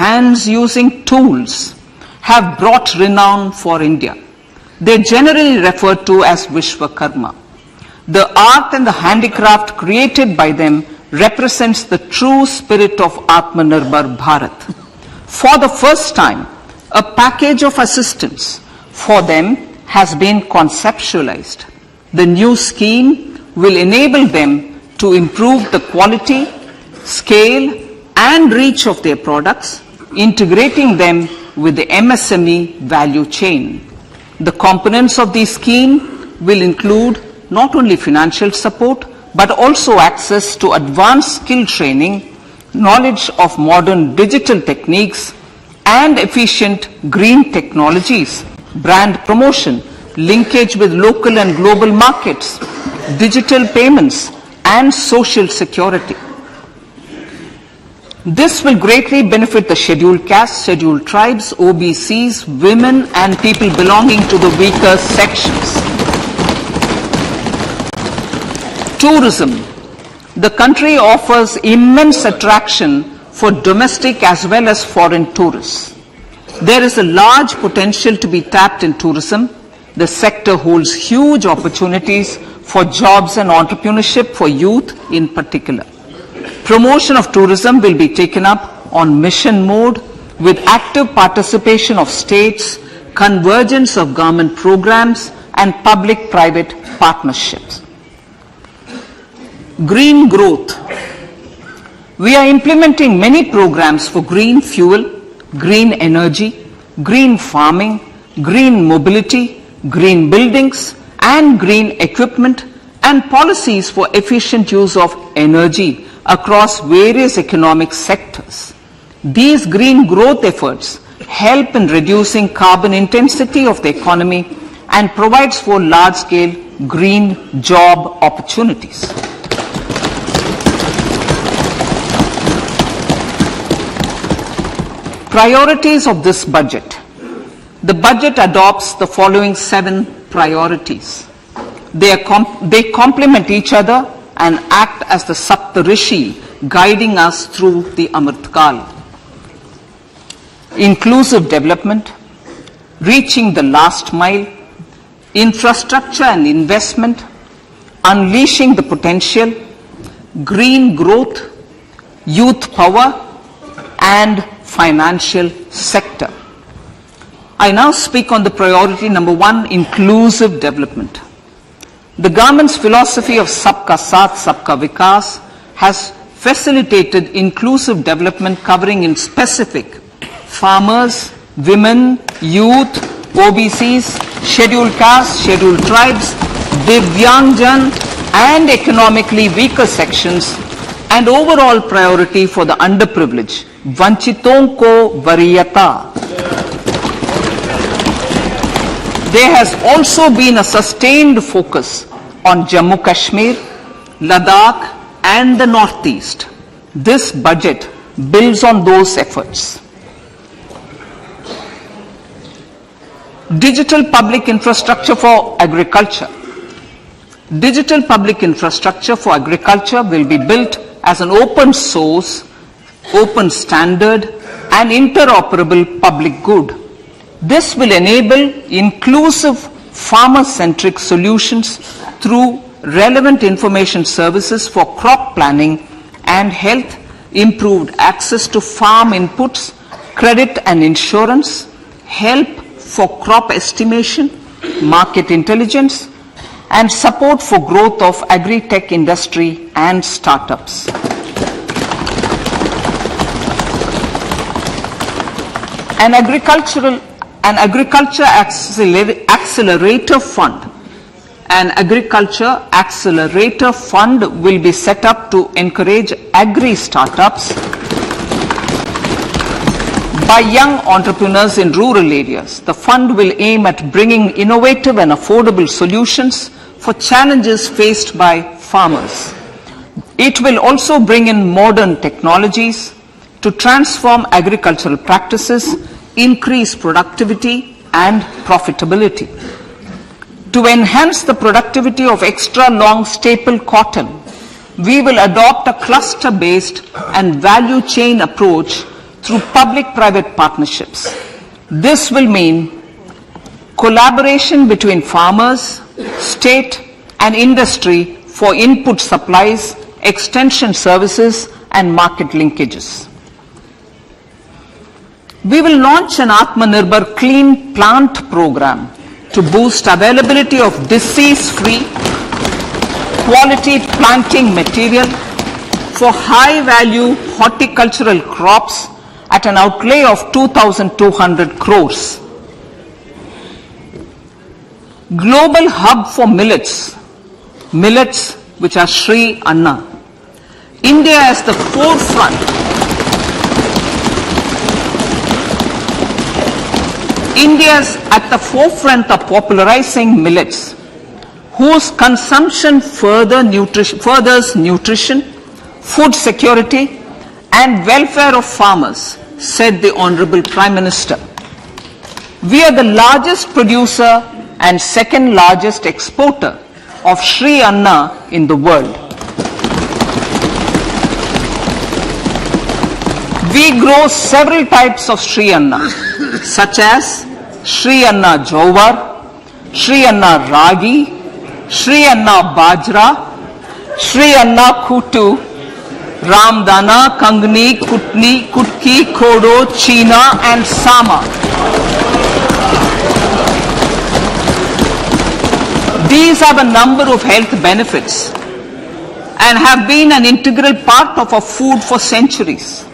hands-using tools have brought renown for India. They are generally referred to as Vishwakarma. The art and the handicraft created by them represents the true spirit of Atmanirbhar Bharat. For the first time, a package of assistance for them has been conceptualized. The new scheme will enable them to improve the quality, scale, and reach of their products, integrating them with the MSME value chain. The components of the scheme will include not only financial support, but also access to advanced skill training, knowledge of modern digital techniques, and efficient green technologies, brand promotion, linkage with local and global markets, digital payments, and social security. This will greatly benefit the scheduled castes, scheduled tribes, OBCs, women, and people belonging to the weaker sections. Tourism. The country offers immense attraction for domestic as well as foreign tourists. There is a large potential to be tapped in tourism. The sector holds huge opportunities for jobs and entrepreneurship for youth in particular. Promotion of tourism will be taken up on mission mode with active participation of states, convergence of government programs, and public-private partnerships. Green growth. We are implementing many programs for green fuel, green energy, green farming, green mobility, green buildings, and green equipment, and policies for efficient use of energy across various economic sectors. These green growth efforts help in reducing carbon intensity of the economy and provides for large-scale green job opportunities. Priorities of this budget. The budget adopts the following 7 priorities. They complement each other and act as the Saptarishi guiding us through the Amritkal. Inclusive development, reaching the last mile, infrastructure and investment, unleashing the potential, green growth, youth power, and financial sector. I now speak on the priority number 1, inclusive development. The government's philosophy of Sabka Saath, Sabka Vikas has facilitated inclusive development covering in specific farmers, women, youth, OBCs, scheduled castes, scheduled tribes, Divyangjan, and economically weaker sections, and overall priority for the underprivileged, Vanchiton ko Variyata. There has also been a sustained focus on Jammu Kashmir, Ladakh, and the Northeast. This budget builds on those efforts. Digital public infrastructure for agriculture. Digital public infrastructure for agriculture will be built as an open source, open standard, and interoperable public good. This will enable inclusive farmer-centric solutions through relevant information services for crop planning and health, improved access to farm inputs, credit and insurance, help for crop estimation, market intelligence, and support for growth of agri-tech industry and startups. An agriculture accelerator fund. An agriculture accelerator fund will be set up to encourage agri-startups by young entrepreneurs in rural areas. The fund will aim at bringing innovative and affordable solutions for challenges faced by farmers. It will also bring in modern technologies to transform agricultural practices, increase productivity and profitability. To enhance the productivity of extra long staple cotton, we will adopt a cluster-based and value chain approach through public-private partnerships. This will mean collaboration between farmers, state and industry for input supplies, extension services and market linkages. We will launch an Atmanirbhar Clean Plant program to boost availability of disease-free, quality planting material for high-value horticultural crops at an outlay of 2,200 crores. Global hub for millets which are Sri Anna. India is the forefront. India is at the forefront of popularizing millets, whose consumption furthers nutrition, food security and welfare of farmers, said the Honorable Prime Minister. We are the largest producer and second largest exporter of Sri Anna in the world. We grow several types of Sri Anna, such as Sri Anna Jowar, Sri Anna Ragi, Sri Anna Bajra, Sri Anna Kutu, Ramdana, Kangni, Kutni, Kutki, Kodo, China and Sama. These have a number of health benefits and have been an integral part of our food for centuries.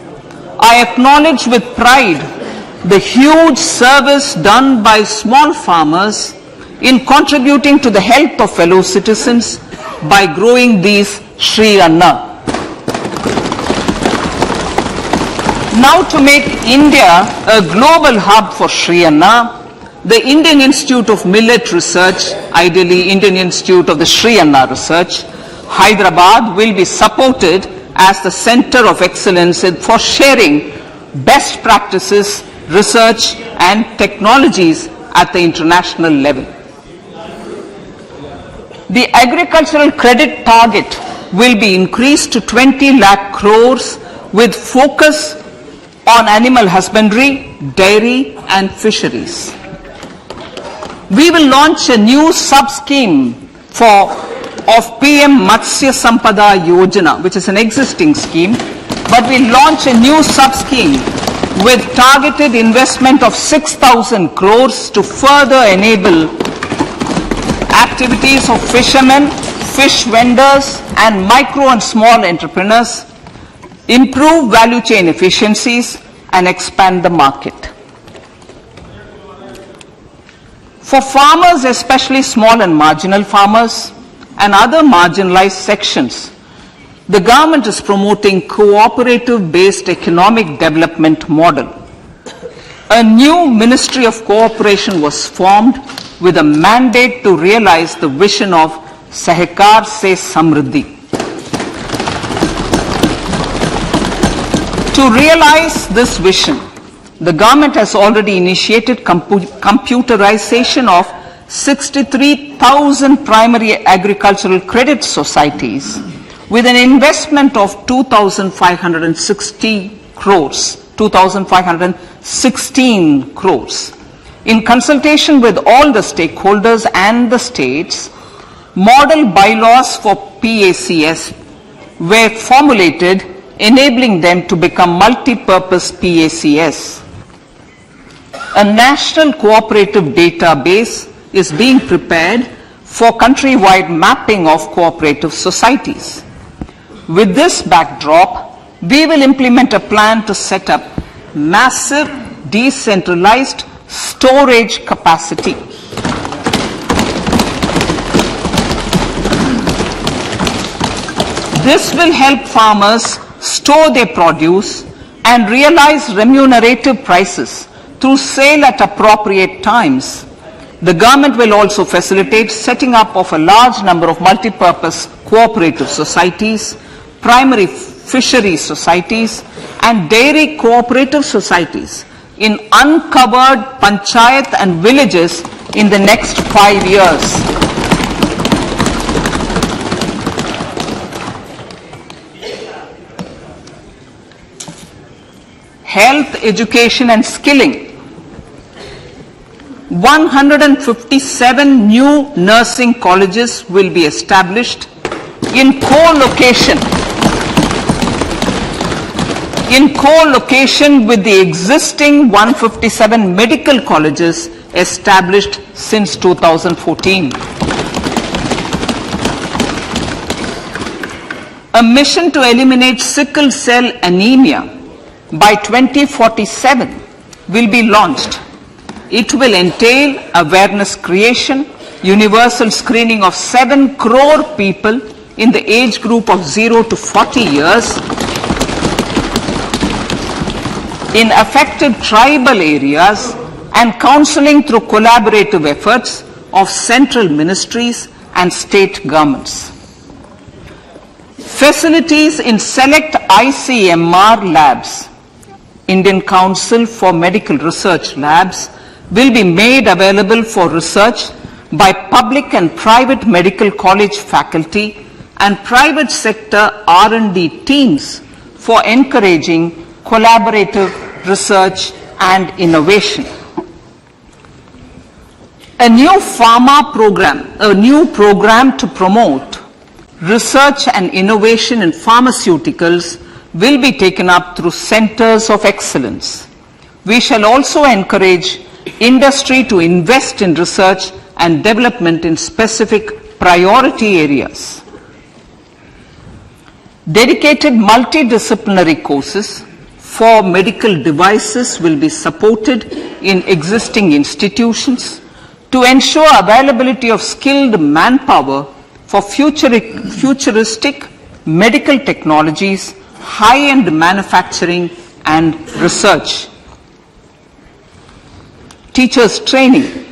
I acknowledge with pride the huge service done by small farmers in contributing to the health of fellow citizens by growing these Sri Anna. Now, to make India a global hub for Sri Anna, the Indian Institute of Millet Research, ideally Indian Institute of the Sri Anna Research, Hyderabad, will be supported as the Center of Excellence for sharing best practices, research and technologies at the international level. The agricultural credit target will be increased to 20 lakh crores with focus on animal husbandry, dairy and fisheries. We will launch a new sub-scheme of PM Matsya Sampada Yojana, which is an existing scheme, but we launch a new sub-scheme with targeted investment of 6,000 crores to further enable activities of fishermen, fish vendors and micro and small entrepreneurs, improve value chain efficiencies and expand the market. For farmers, especially small and marginal farmers and other marginalized sections, the government is promoting cooperative-based economic development model. A new Ministry of Cooperation was formed with a mandate to realize the vision of Sahkar Se Samriddhi. To realize this vision, the government has already initiated computerization of 63,000 primary agricultural credit societies with an investment of 2,516 crores. In consultation with all the stakeholders and the states, model bylaws for PACS were formulated, enabling them to become multi-purpose PACS. A national cooperative database is being prepared for countrywide mapping of cooperative societies. With this backdrop, we will implement a plan to set up massive decentralized storage capacity. This will help farmers store their produce and realize remunerative prices through sale at appropriate times. The government will also facilitate setting up of a large number of multi-purpose cooperative societies, primary fishery societies and dairy cooperative societies in uncovered panchayat and villages in the next 5 years. health, education and skilling. 157 new nursing colleges will be established in co-location with the existing 157 medical colleges established since 2014. A mission to eliminate sickle cell anemia by 2047 will be launched. It will entail awareness creation, universal screening of 7 crore people in the age group of 0 to 40 years in affected tribal areas, and counseling through collaborative efforts of central ministries and state governments. Facilities in select ICMR labs, Indian Council for Medical Research Labs, will be made available for research by public and private medical college faculty and private sector R&D teams for encouraging collaborative research and innovation. A new program to promote research and innovation in pharmaceuticals will be taken up through centers of excellence. We shall also encourage industry to invest in research and development in specific priority areas. Dedicated multidisciplinary courses for medical devices will be supported in existing institutions to ensure availability of skilled manpower for futuristic medical technologies, high-end manufacturing and research. Teachers training.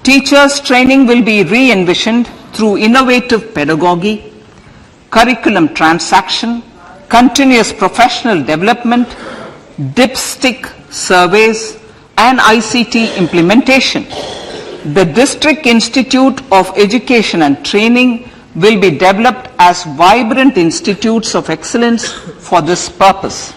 Teachers training will be re-envisioned through innovative pedagogy, curriculum transaction, continuous professional development, dipstick surveys and ICT implementation. The District Institute of Education and Training will be developed as vibrant institutes of excellence for this purpose.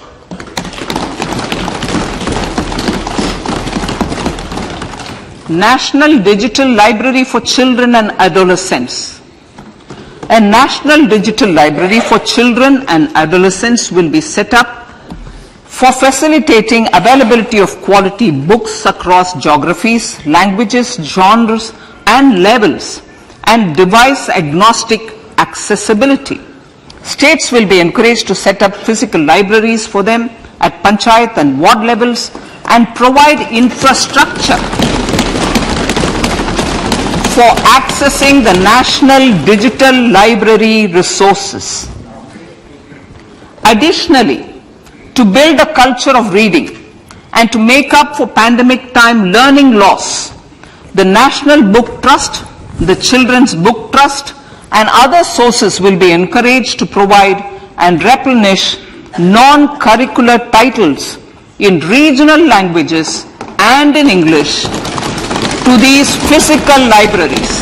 National Digital Library for Children and Adolescents. A National Digital Library for Children and Adolescents will be set up for facilitating availability of quality books across geographies, languages, genres and levels, and device agnostic accessibility. States will be encouraged to set up physical libraries for them at panchayat and ward levels and provide infrastructure for accessing the National Digital Library resources. Additionally, to build a culture of reading and to make up for pandemic time learning loss, the National Book Trust, the Children's Book Trust and other sources will be encouraged to provide and replenish non-curricular titles in regional languages and in English to these physical libraries.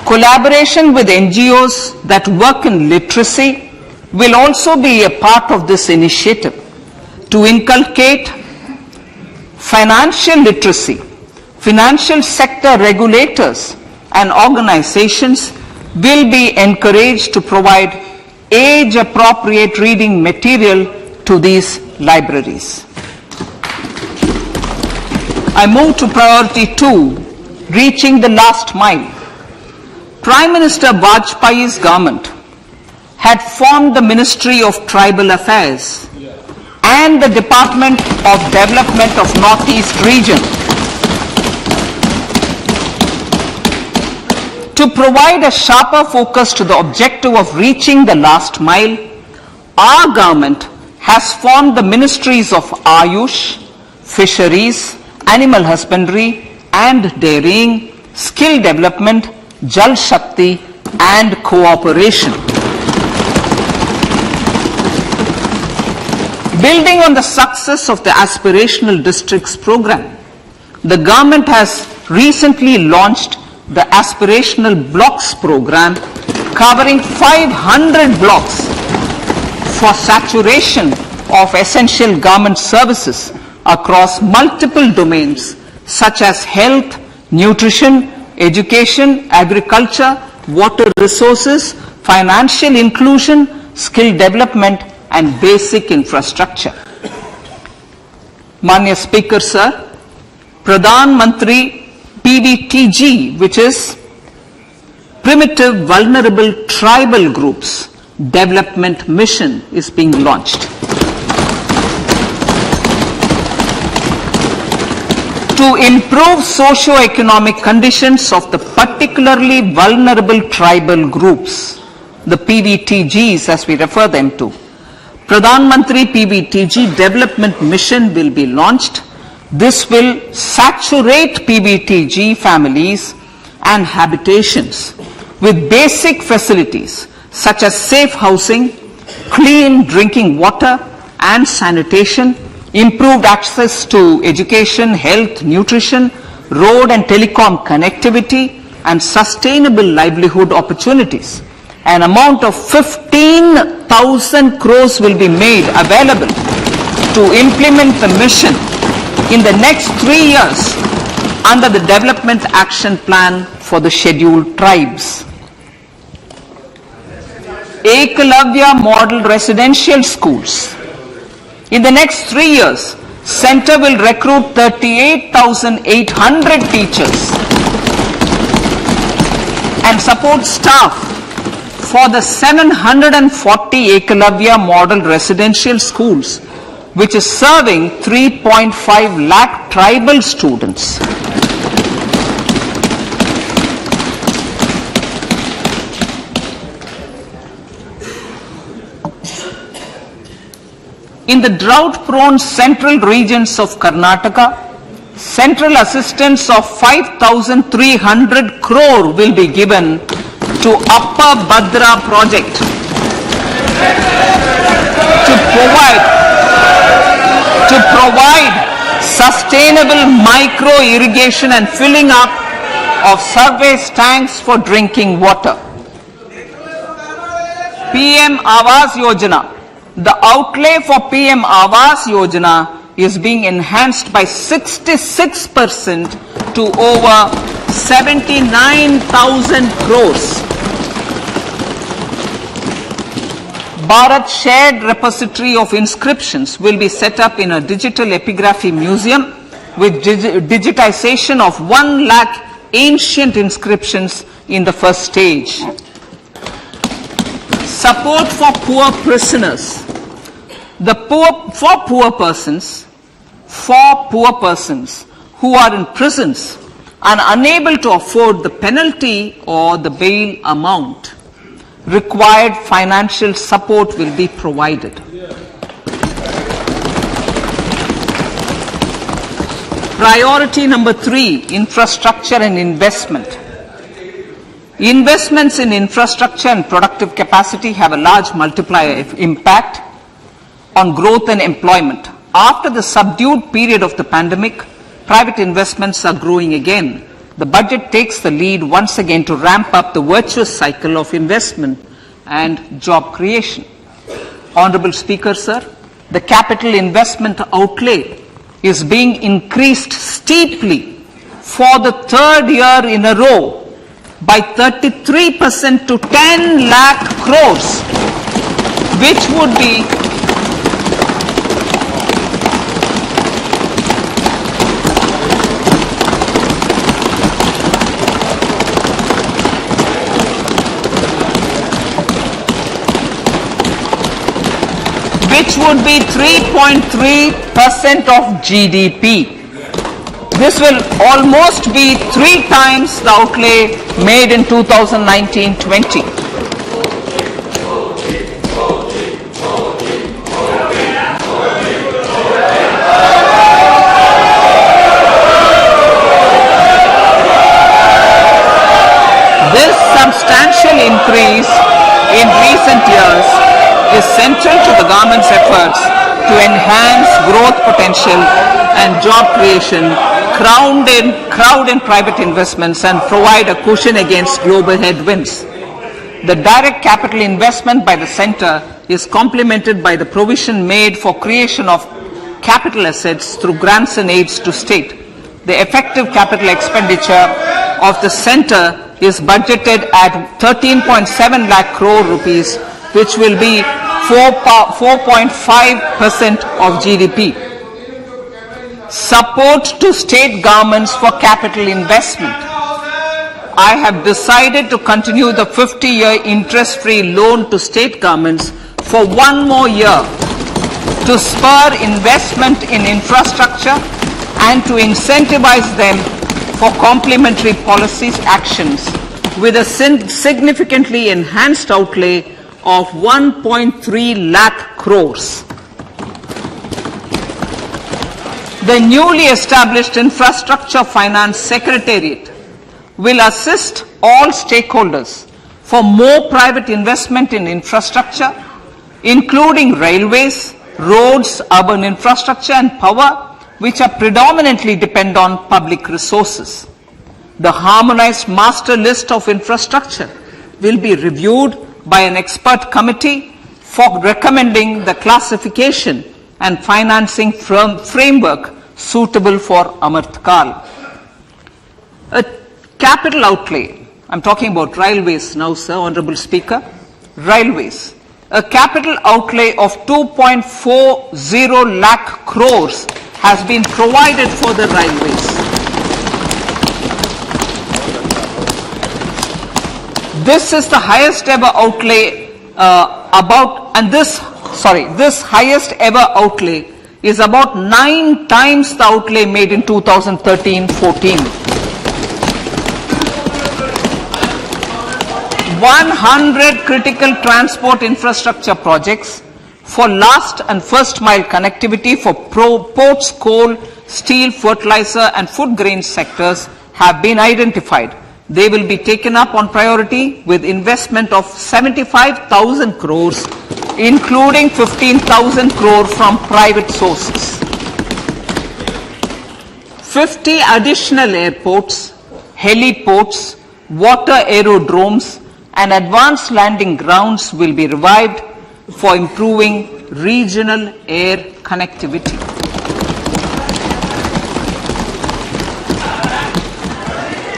Collaboration with NGOs that work in literacy will also be a part of this initiative. To inculcate financial literacy, financial sector regulators and organizations will be encouraged to provide age-appropriate reading material to these libraries. I move to priority 2, reaching the last mile. Prime Minister Vajpayee's government had formed the Ministry of Tribal Affairs and the Department of Development of Northeast Region to provide a sharper focus to the objective of reaching the last mile. Our government has formed the Ministries of Ayush, Fisheries, Animal Husbandry and Dairying, Skill Development, Jal Shakti and Cooperation. Building on the success of the Aspirational Districts program, the government has recently launched the Aspirational Blocks program covering 500 blocks for saturation of essential government services across multiple domains such as health, nutrition, education, agriculture, water resources, financial inclusion, skill development and basic infrastructure. Manya Speaker Sir, Pradhan Mantri PVTG, which is Primitive Vulnerable Tribal Groups Development Mission, is being launched. To improve socio-economic conditions of the particularly vulnerable tribal groups, the PVTGs as we refer them to, Pradhan Mantri PVTG Development Mission will be launched. This will saturate PVTG families and habitations with basic facilities such as safe housing, clean drinking water and sanitation, improved access to education, health, nutrition, road and telecom connectivity, and sustainable livelihood opportunities. An amount of 15,000 crores will be made available to implement the mission in the next 3 years under the Development Action Plan for the Scheduled Tribes. Ekalavya Model Residential Schools. In the next 3 years, Center will recruit 38,800 teachers and support staff for the 740 Ekalavya Model Residential Schools, which is serving 3.5 lakh tribal students. In the drought-prone central regions of Karnataka, central assistance of 5,300 crore will be given to Upper Bhadra project to provide sustainable micro irrigation and filling up of surface tanks for drinking water. PM Awas Yojana. The outlay for PM Awas Yojana is being enhanced by 66% to over 79,000 crores. Bharat Shared Repository of Inscriptions will be set up in a digital epigraphy museum with digitization of 1 lakh ancient inscriptions in the first stage. Support for poor prisoners. For poor persons who are in prisons and unable to afford the penalty or the bail amount, required financial support will be provided. Priority number 3, infrastructure and investment. Investments in infrastructure and productive capacity have a large multiplier impact on growth and employment. After the subdued period of the pandemic, private investments are growing again. The budget takes the lead once again to ramp up the virtuous cycle of investment and job creation. Honorable Speaker, sir, the capital investment outlay is being increased steeply for the 3rd year in a row by 33% to 10 lakh crores, which would be which would be 3.3% of GDP. This will almost be 3 times the outlay made in 2019-20. This substantial increase in recent years is central to the government's efforts to enhance growth potential and job creation, crowd in private investments, and provide a cushion against global headwinds. The direct capital investment by the centre is complemented by the provision made for creation of capital assets through grants and aids to state. The effective capital expenditure of the centre is budgeted at 13.7 lakh crore rupees, which will be 4.5% of GDP. Support to state governments for capital investment. I have decided to continue the 50-year interest-free loan to state governments for 1 more year to spur investment in infrastructure and to incentivize them for complementary policies actions with a significantly enhanced outlay of 1.3 lakh crores. The newly established Infrastructure Finance Secretariat will assist all stakeholders for more private investment in infrastructure, including railways, roads, urban infrastructure and power, which are predominantly depend on public resources. The harmonized master list of infrastructure will be reviewed by an expert committee for recommending the classification and financing framework suitable for Amartkal. A capital outlay, I'm talking about railways now, sir, Honorable Speaker, railways. A capital outlay of 2.40 lakh crores has been provided for the railways. This is the highest ever outlay this highest ever outlay is about 9 times the outlay made in 2013-14. 100 critical transport infrastructure projects for last and first mile connectivity for ports, coal, steel, fertilizer and food grain sectors have been identified. They will be taken up on priority with investment of 75,000 crores, including 15,000 crore from private sources. 50 additional airports, heliports, water aerodromes and advanced landing grounds will be revived for improving regional air connectivity.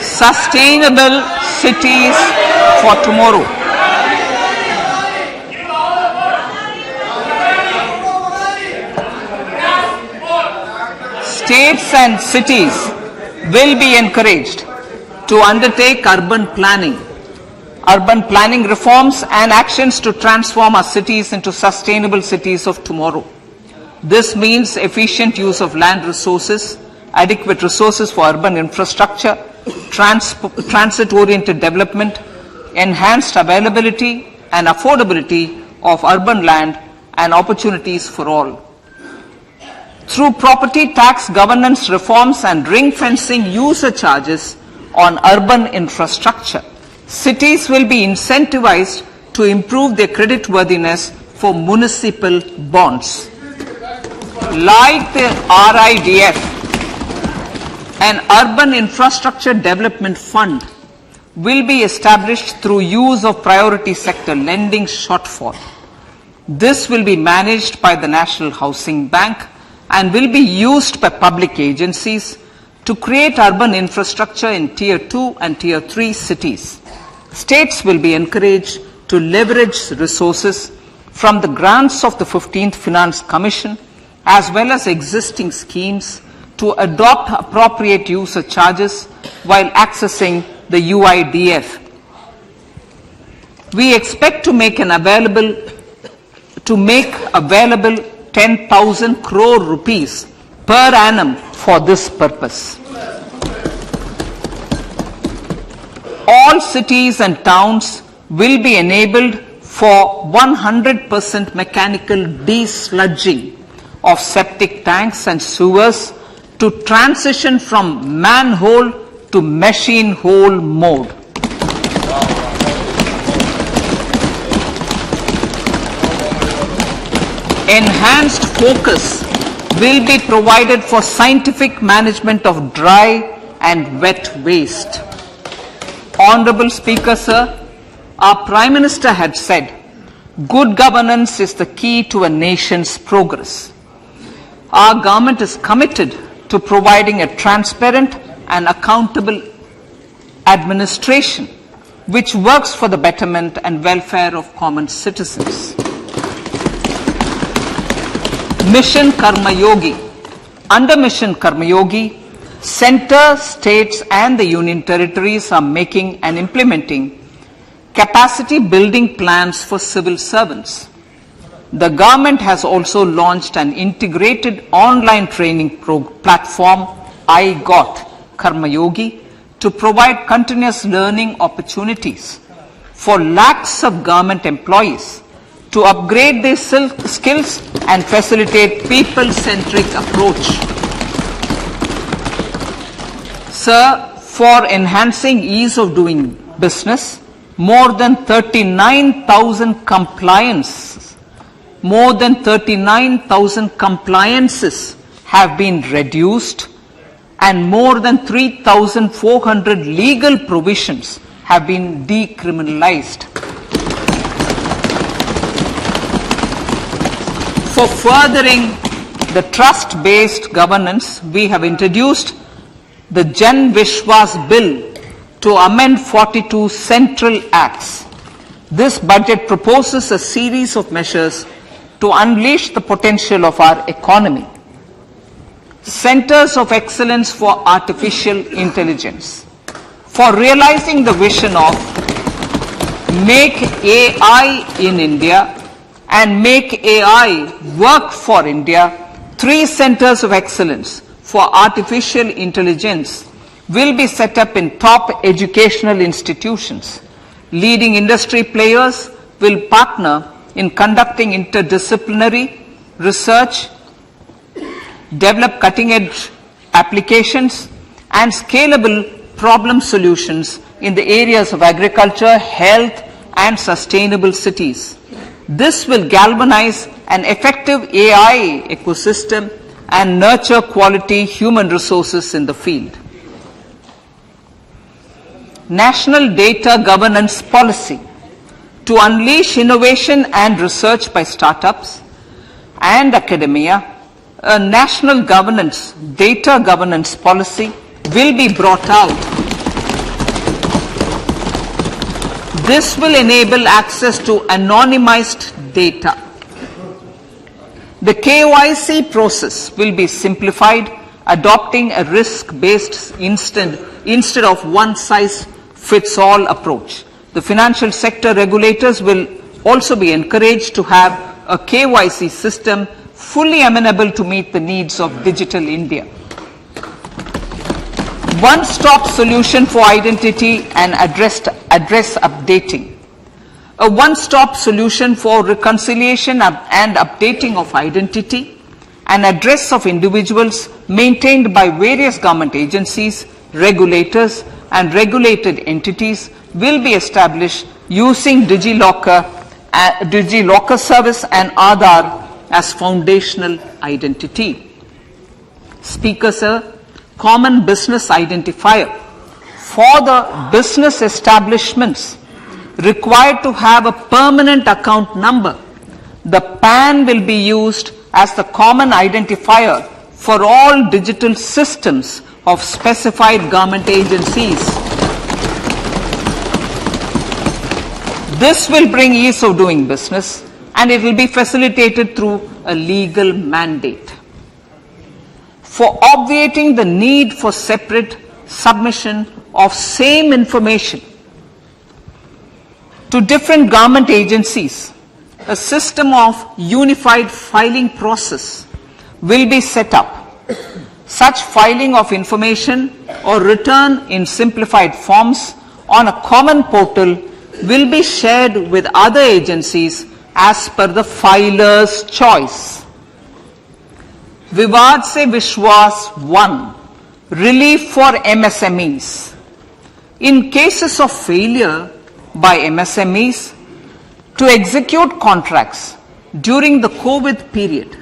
Sustainable cities for tomorrow. States and cities will be encouraged to undertake urban planning reforms and actions to transform our cities into sustainable cities of tomorrow. This means efficient use of land resources, adequate resources for urban infrastructure, transit-oriented development, enhanced availability and affordability of urban land and opportunities for all. Through property tax governance reforms and ring-fencing user charges on urban infrastructure, cities will be incentivized to improve their creditworthiness for municipal bonds. Like the RIDF, an Urban Infrastructure Development Fund will be established through use of priority sector lending shortfall. This will be managed by the National Housing Bank and will be used by public agencies to create urban infrastructure in Tier 2 and Tier 3 cities. States will be encouraged to leverage resources from the grants of the 15th Finance Commission as well as existing schemes to adopt appropriate user charges while accessing the UIDF. We expect to make available 10,000 crore rupees per annum for this purpose. All cities and towns will be enabled for 100% mechanical desludging of septic tanks and sewers to transition from manhole to machine hole mode. Enhanced focus will be provided for scientific management of dry and wet waste. Honorable Speaker, sir, our Prime Minister had said, good governance is the key to a nation's progress. Our government is committed to providing a transparent and accountable administration which works for the betterment and welfare of common citizens. Mission Karma Yogi. Under Mission Karma Yogi, centre, states and the union territories are making and implementing capacity building plans for civil servants. The government has also launched an integrated online training platform, I Got Karma Yogi, to provide continuous learning opportunities for lakhs of government employees to upgrade their skills and facilitate people-centric approach. Sir, for enhancing ease of doing business, more than 39,000 compliances have been reduced and more than 3,400 legal provisions have been decriminalized. For furthering the trust-based governance, we have introduced the Jan Vishwas Bill to amend 42 central acts. This budget proposes a series of measures to unleash the potential of our economy. Centers of Excellence for Artificial Intelligence. For realizing the vision of Make AI in India and Make AI Work for India, 3 Centers of Excellence for Artificial Intelligence will be set up in top educational institutions. Leading industry players will partner in conducting interdisciplinary research, develop cutting-edge applications, and scalable problem solutions in the areas of agriculture, health, and sustainable cities. This will galvanize an effective AI ecosystem and nurture quality human resources in the field. National Data Governance Policy. To unleash innovation and research by startups and academia, a national data governance policy will be brought out. This will enable access to anonymized data. The KYC process will be simplified, adopting a risk-based instead of one-size-fits-all approach. The financial sector regulators will also be encouraged to have a KYC system fully amenable to meet the needs of digital India. One-stop solution for identity and address updating. A one-stop solution for reconciliation and updating of identity and address of individuals maintained by various government agencies, regulators, and regulated entities will be established using DigiLocker service and Aadhaar as foundational identity. Speaker, sir, common business identifier. For the business establishments required to have a permanent account number, the PAN will be used as the common identifier for all digital systems of specified government agencies. This will bring ease of doing business, and it will be facilitated through a legal mandate. For obviating the need for separate submission of same information to different government agencies, a system of unified filing process will be set up. Such filing of information or return in simplified forms on a common portal will be shared with other agencies as per the filer's choice. Vivad Se Vishwas 1. Relief for MSMEs. In cases of failure by MSMEs to execute contracts during the COVID period,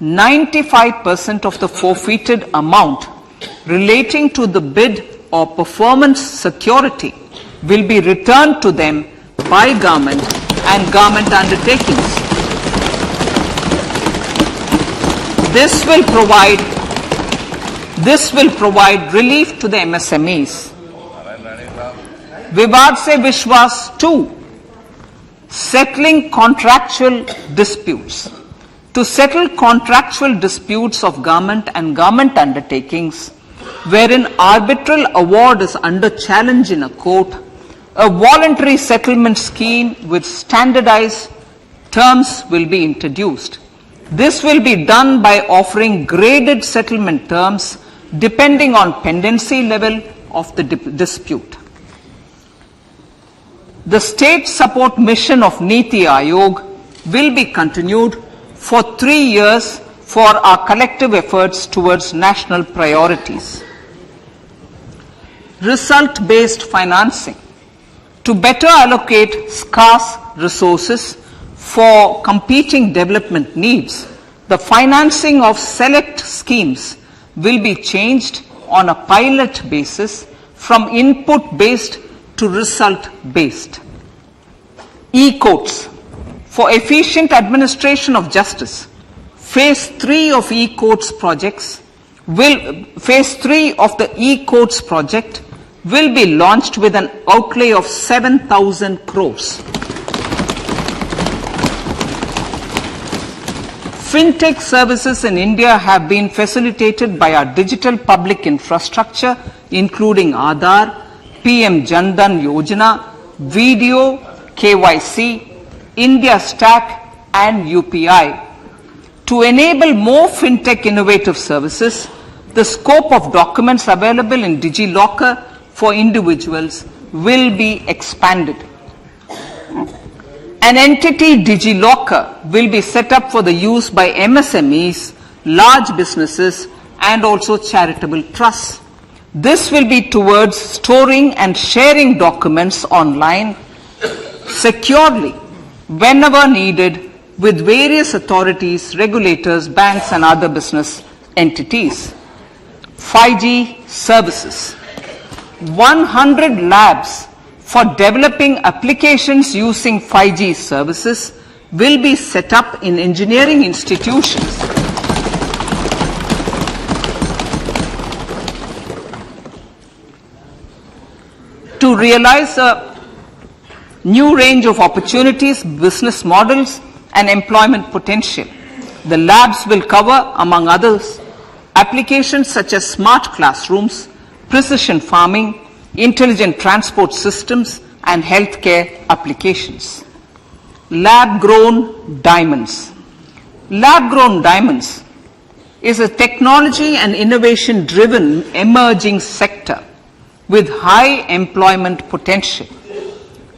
95% of the forfeited amount relating to the bid or performance security will be returned to them by government and government undertakings. This will provide relief to the MSMEs. Vivad Se Vishwas 2, settling contractual disputes. To settle contractual disputes of government and government undertakings, wherein arbitral award is under challenge in a court, a voluntary settlement scheme with standardized terms will be introduced. This will be done by offering graded settlement terms depending on pendency level of the dispute. The state support mission of Niti Aayog will be continued for 3 years for our collective efforts towards national priorities. Result-based financing. To better allocate scarce resources for competing development needs, the financing of select schemes will be changed on a pilot basis from input-based to result-based. E-courts. For efficient administration of justice, Phase 3 of E-courts projects Phase 3 of the E-courts project will be launched with an outlay of 7,000 crores. Fintech services in India have been facilitated by our digital public infrastructure, including Aadhaar, PM Jan Dhan Yojana, Video, KYC, India Stack, and UPI. To enable more fintech innovative services, the scope of documents available in DigiLocker for individuals will be expanded. An entity, DigiLocker, will be set up for the use by MSMEs, large businesses, and also charitable trusts. This will be towards storing and sharing documents online securely whenever needed with various authorities, regulators, banks, and other business entities. 5G services. 100 labs for developing applications using 5G services will be set up in engineering institutions. To realize a new range of opportunities, business models, and employment potential, the labs will cover, among others, applications such as smart classrooms, precision farming, intelligent transport systems, and healthcare applications. Lab-grown diamonds. Lab-grown diamonds is a technology and innovation-driven emerging sector with high employment potential.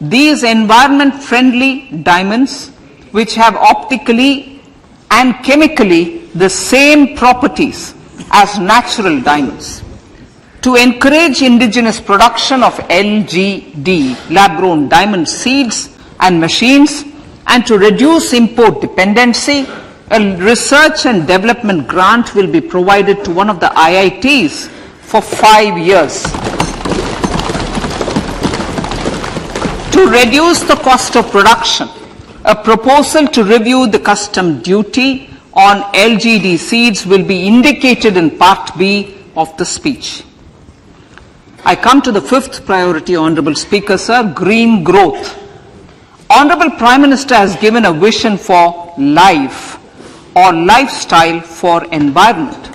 These environment-friendly diamonds, which have optically and chemically the same properties as natural diamonds. To encourage indigenous production of LGD, lab-grown diamond seeds and machines, and to reduce import dependency, a research and development grant will be provided to one of the IITs for 5 years. To reduce the cost of production, a proposal to review the custom duty on LGD seeds will be indicated in Part B of the speech. I come to the fifth priority, Honorable Speaker, sir, green growth. Honorable Prime Minister has given a vision for life or lifestyle for environment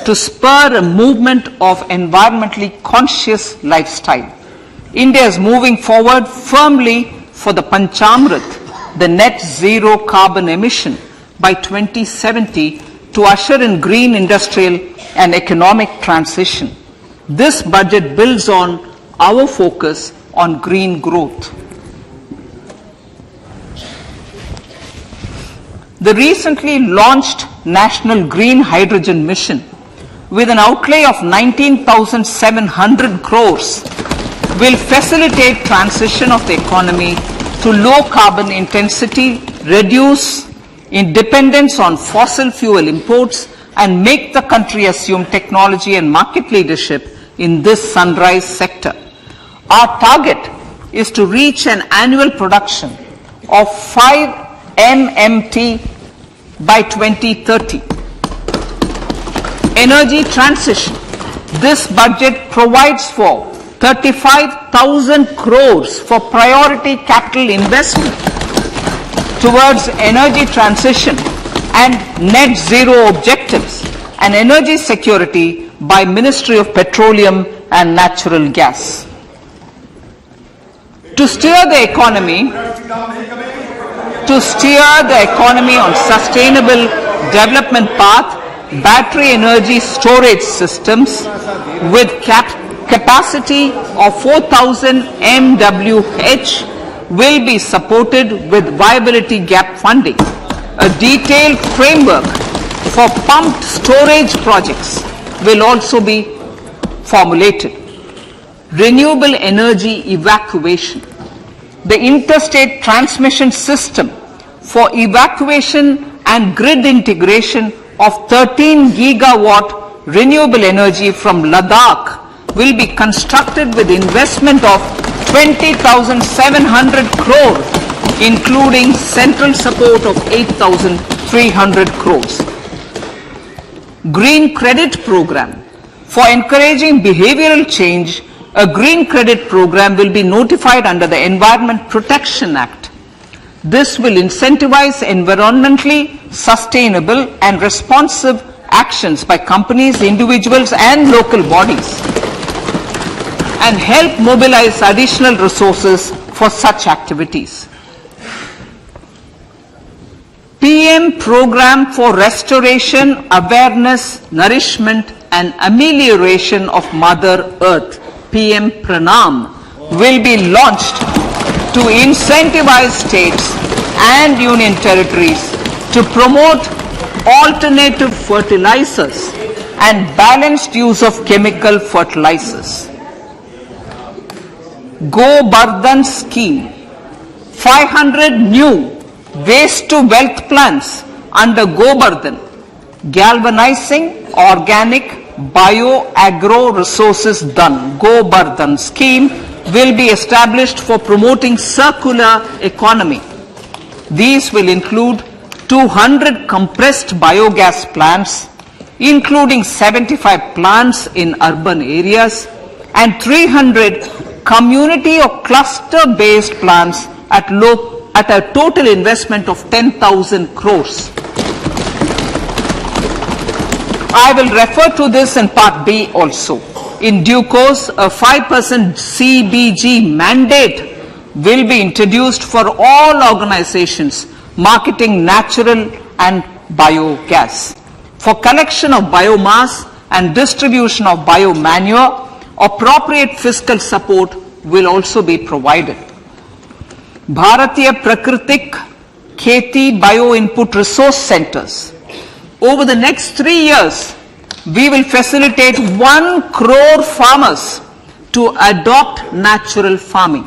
to spur a movement of environmentally conscious lifestyle. India is moving forward firmly for the Panchamrit, the net zero carbon emission by 2070 to usher in green industrial and economic transition. This budget builds on our focus on green growth. The recently launched National Green Hydrogen Mission, with an outlay of 19,700 crores, will facilitate transition of the economy to low carbon intensity, reduce dependence on fossil fuel imports, and make the country assume technology and market leadership in this sunrise sector. Our target is to reach an annual production of 5 MMT by 2030. Energy transition. This budget provides for 35,000 crores for priority capital investment towards energy transition and net zero objectives and energy security by Ministry of Petroleum and Natural Gas. To steer the economy on sustainable development path, battery energy storage systems with capacity of 4,000 MWH will be supported with viability gap funding. A detailed framework for pumped storage projects will also be formulated. Renewable energy evacuation. The interstate transmission system for evacuation and grid integration of 13 gigawatt renewable energy from Ladakh will be constructed with investment of 20,700 crore, including central support of 8,300 crores. Green Credit Program. For encouraging behavioral change, a green credit program will be notified under the Environment Protection Act. This will incentivize environmentally sustainable and responsive actions by companies, individuals and local bodies and help mobilize additional resources for such activities. PM Program for Restoration, Awareness, Nourishment and Amelioration of Mother Earth, PM Pranam, will be launched to incentivize states and union territories to promote alternative fertilizers and balanced use of chemical fertilizers. Go Bardhan Scheme. 500 new waste to wealth plants under Go Bardhan, galvanizing organic bio-agro resources done. Go Bardhan scheme will be established for promoting circular economy. These will include 200 compressed biogas plants, including 75 plants in urban areas and 300 community or cluster-based plants at a total investment of 10,000 crores. I will refer to this in Part B also. In due course, a 5% CBG mandate will be introduced for all organizations marketing natural and biogas. For collection of biomass and distribution of biomanure, appropriate fiscal support will also be provided. Bharatiya Prakritik Kheti Bio Input Resource Centers. Over the next 3 years, we will facilitate 1 crore farmers to adopt natural farming.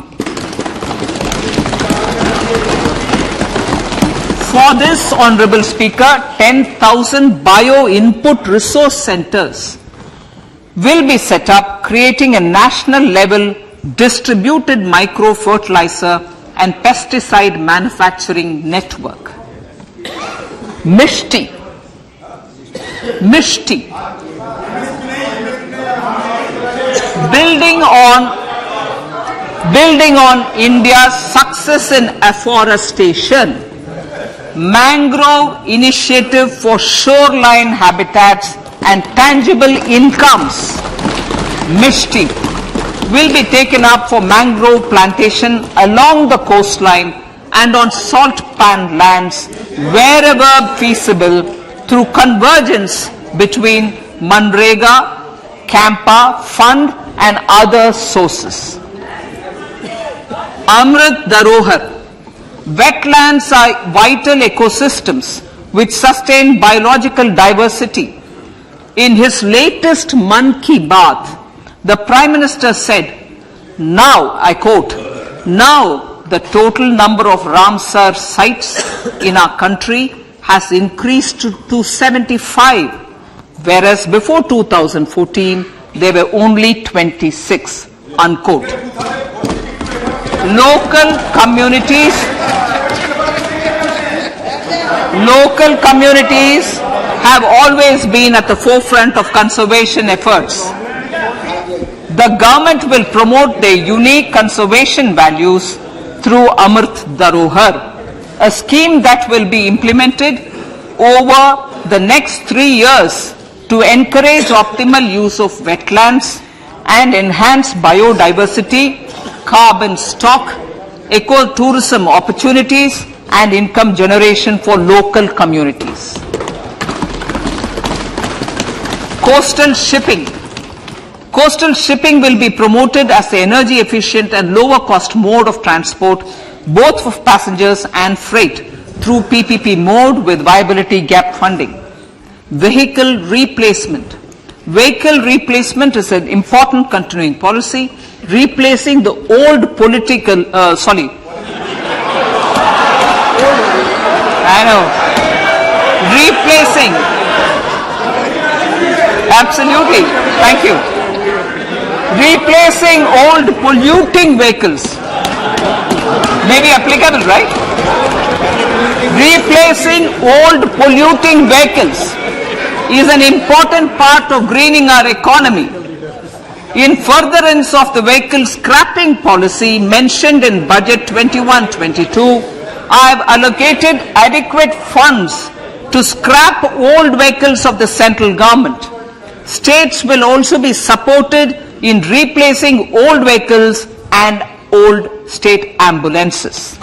For this, Honorable Speaker, 10,000 bio input resource centers will be set up, creating a national level distributed micro fertilizer and pesticide manufacturing network. Mishti. Building on India's success in afforestation, mangrove initiative for shoreline habitats and tangible incomes, Mishti, will be taken up for mangrove plantation along the coastline and on salt pan lands wherever feasible through convergence between Manrega, Campa Fund and other sources. Amrit Dharohar. Wetlands are vital ecosystems which sustain biological diversity. In his latest Mann Ki Baat, the Prime Minister said, now, I quote, now the total number of Ramsar sites in our country has increased to 75, whereas before 2014, there were only 26, unquote. Local communities have always been at the forefront of conservation efforts. The government will promote their unique conservation values through Amrit Dharohar, a scheme that will be implemented over the next 3 years to encourage optimal use of wetlands and enhance biodiversity, carbon stock, ecotourism opportunities, and income generation for local communities. Coastal shipping. Coastal shipping will be promoted as the energy efficient and lower cost mode of transport, both for passengers and freight, through PPP mode with viability gap funding. Vehicle replacement. Vehicle replacement is an important continuing policy, replacing the old political, replacing, absolutely, thank you. Replacing old polluting vehicles. Maybe applicable, right? Replacing old polluting vehicles is an important part of greening our economy. In furtherance of the vehicle scrapping policy mentioned in Budget 21-22, I have allocated adequate funds to scrap old vehicles of the central government. States will also be supported in replacing old vehicles and old state ambulances.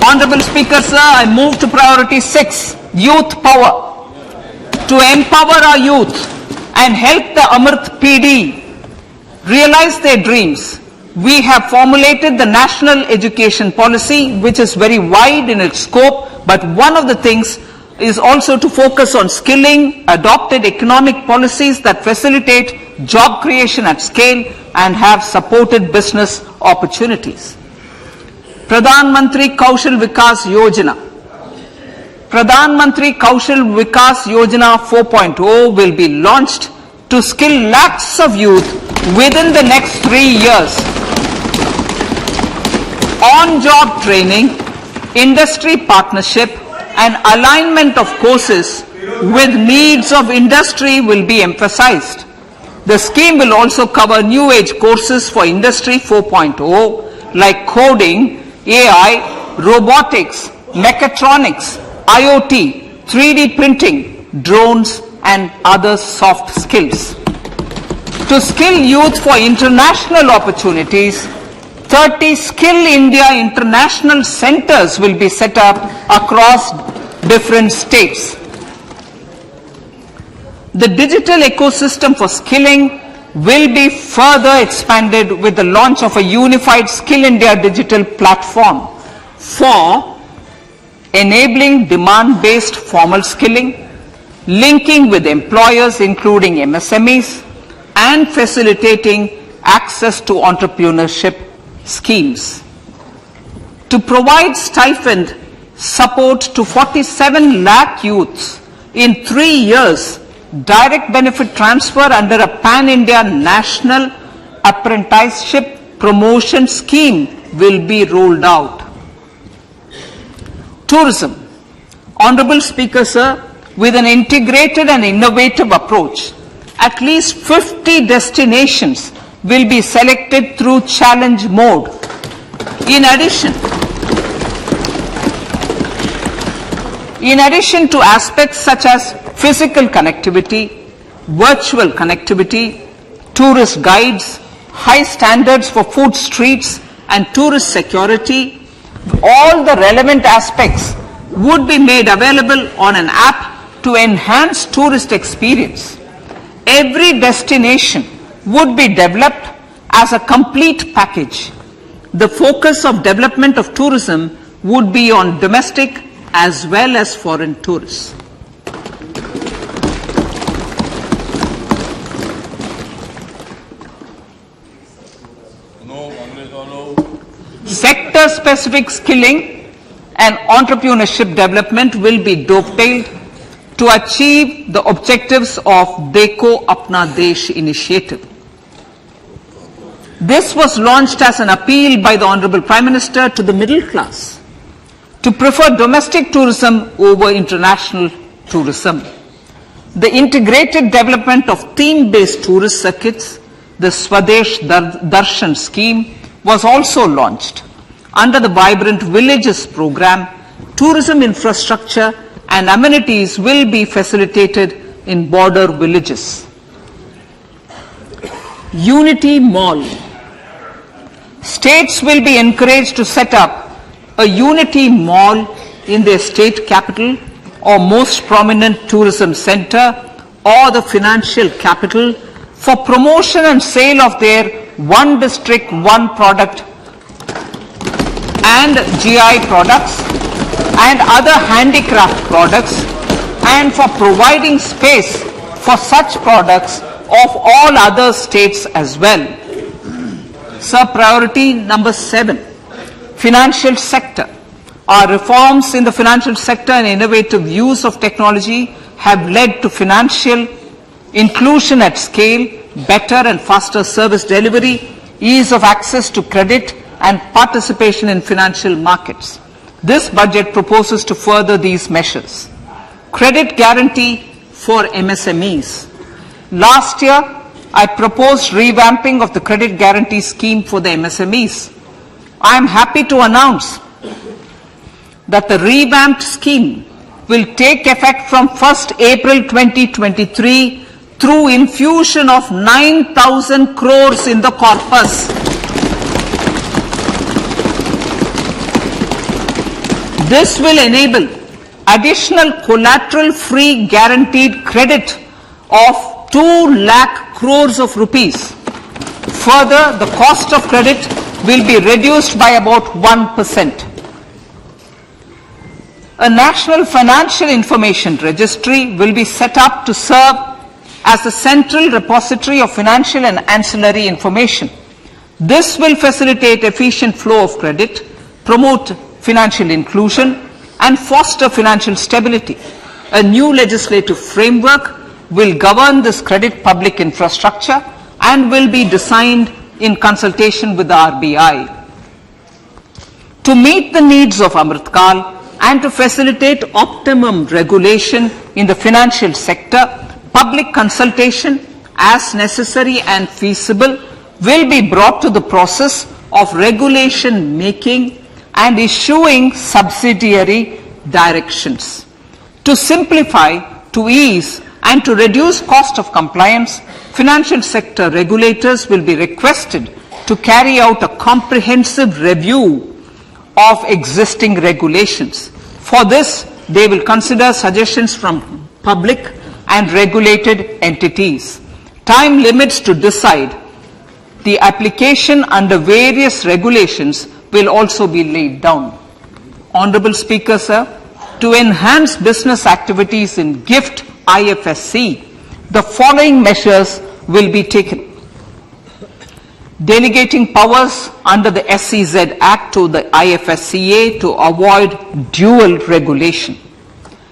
Honorable Speaker, sir, I move to priority 6, youth power. To empower our youth and help the Amrit PD realize their dreams, we have formulated the National Education Policy, which is very wide in its scope, but one of the things is also to focus on skilling, adopted economic policies that facilitate job creation at scale and have supported business opportunities. Pradhan Mantri Kaushal Vikas Yojana. Pradhan Mantri Kaushal Vikas Yojana 4.0 will be launched to skill lakhs of youth within the next 3 years. On-job training, industry partnership, and alignment of courses with needs of industry will be emphasized. The scheme will also cover new age courses for Industry 4.0 like coding, AI, robotics, mechatronics, IoT, 3D printing, drones, and other soft skills. To skill youth for international opportunities, 30 Skill India International Centers will be set up across different states. The digital ecosystem for skilling will be further expanded with the launch of a unified Skill India digital platform for enabling demand-based formal skilling, linking with employers including MSMEs, and facilitating access to entrepreneurship schemes. To provide stipend support to 47 lakh youths in 3 years, direct benefit transfer under a pan-India national apprenticeship promotion scheme will be rolled out. Tourism. Honorable Speaker, sir, with an integrated and innovative approach, at least 50 destinations will be selected through challenge mode. In addition to aspects such as physical connectivity, virtual connectivity, tourist guides, high standards for food streets, and tourist security, all the relevant aspects would be made available on an app to enhance tourist experience. Every destination would be developed as a complete package. The focus of development of tourism would be on domestic as well as foreign tourists. Sector-specific skilling and entrepreneurship development will be dovetailed to achieve the objectives of Dekho Apna Desh initiative. This was launched as an appeal by the Honorable Prime Minister to the middle class to prefer domestic tourism over international tourism. The integrated development of theme-based tourist circuits, the Swadesh Darshan scheme, was also launched. Under the Vibrant Villages program, tourism infrastructure and amenities will be facilitated in border villages. Unity Mall. States will be encouraged to set up a Unity Mall in their state capital or most prominent tourism center or the financial capital for promotion and sale of their one district, one product and GI products and other handicraft products, and for providing space for such products of all other states as well. Sir, priority number 7, financial sector. Our reforms in the financial sector and innovative use of technology have led to financial inclusion at scale, better and faster service delivery, ease of access to credit and participation in financial markets. This budget proposes to further these measures. Credit guarantee for MSMEs. Last year, I proposed revamping of the credit guarantee scheme for the MSMEs. I am happy to announce that the revamped scheme will take effect from 1st April 2023 through infusion of 9,000 crores in the corpus. This will enable additional collateral-free guaranteed credit of 2 lakh crores of rupees. Further, the cost of credit will be reduced by about 1%. A National Financial Information Registry will be set up to serve as a central repository of financial and ancillary information. This will facilitate efficient flow of credit, promote financial inclusion, and foster financial stability. A new legislative framework will govern this credit public infrastructure and will be designed in consultation with the RBI. To meet the needs of Amrit Kal and to facilitate optimum regulation in the financial sector, public consultation, as necessary and feasible, will be brought to the process of regulation making and issuing subsidiary directions. To simplify, to ease, and to reduce cost of compliance, financial sector regulators will be requested to carry out a comprehensive review of existing regulations. For this, they will consider suggestions from public and regulated entities. Time limits to decide the application under various regulations will also be laid down. Honorable Speaker, sir, to enhance business activities in GIFT IFSC, the following measures will be taken. Delegating powers under the SEZ Act to the IFSCA to avoid dual regulation.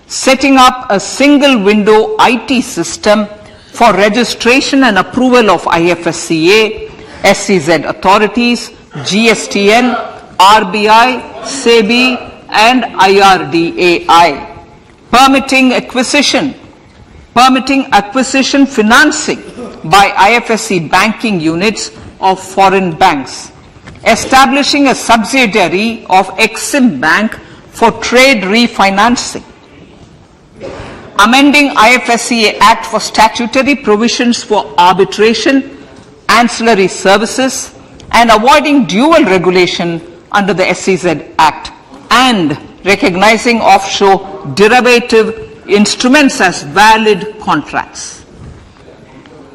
Setting up a single window IT system for registration and approval of IFSCA, SEZ authorities, GSTN, RBI, SEBI, and IRDAI. Permitting acquisition financing by IFSC banking units of foreign banks. Establishing a subsidiary of Exim Bank for trade refinancing. Amending IFSCA Act for statutory provisions for arbitration, ancillary services, and avoiding dual regulation under the SEZ Act, and recognizing offshore derivative instruments as valid contracts.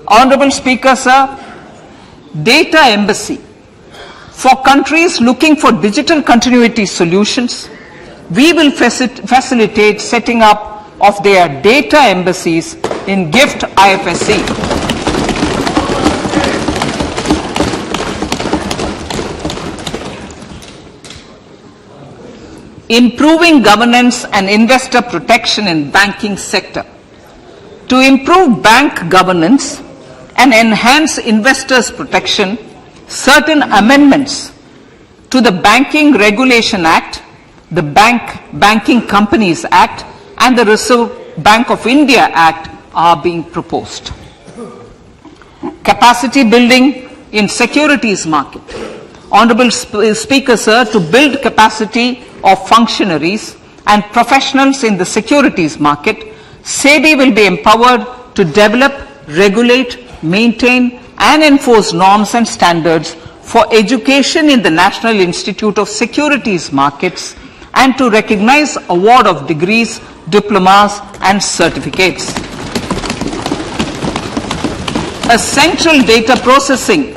Honorable Speaker, sir, Data Embassy. For countries looking for digital continuity solutions, we will facilitate setting up of their data embassies in GIFT IFSC. Improving governance and investor protection in banking sector. To improve bank governance and enhance investors' protection, certain amendments to the Banking Regulation Act, the Banking Companies Act, and the Reserve Bank of India Act are being proposed. Capacity building in securities market. Honorable Speaker, sir, to build capacity of functionaries and professionals in the securities market, SEBI will be empowered to develop, regulate, maintain and enforce norms and standards for education in the National Institute of Securities Markets and to recognize award of degrees, diplomas and certificates. A central processing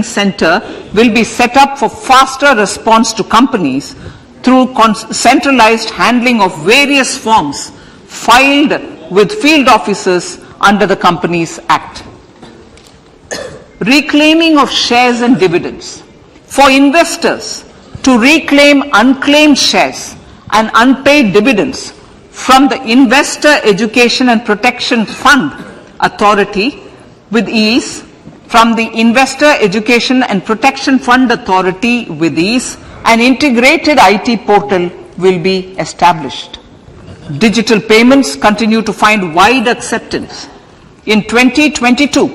center will be set up for faster response to companies through centralized handling of various forms filed with field officers under the Companies Act. Reclaiming of shares and dividends. For investors to reclaim unclaimed shares and unpaid dividends from the Investor Education and Protection Fund Authority with ease, from the Investor Education and Protection Fund Authority with ease, an integrated IT portal will be established. Digital payments continue to find wide acceptance. In 2022,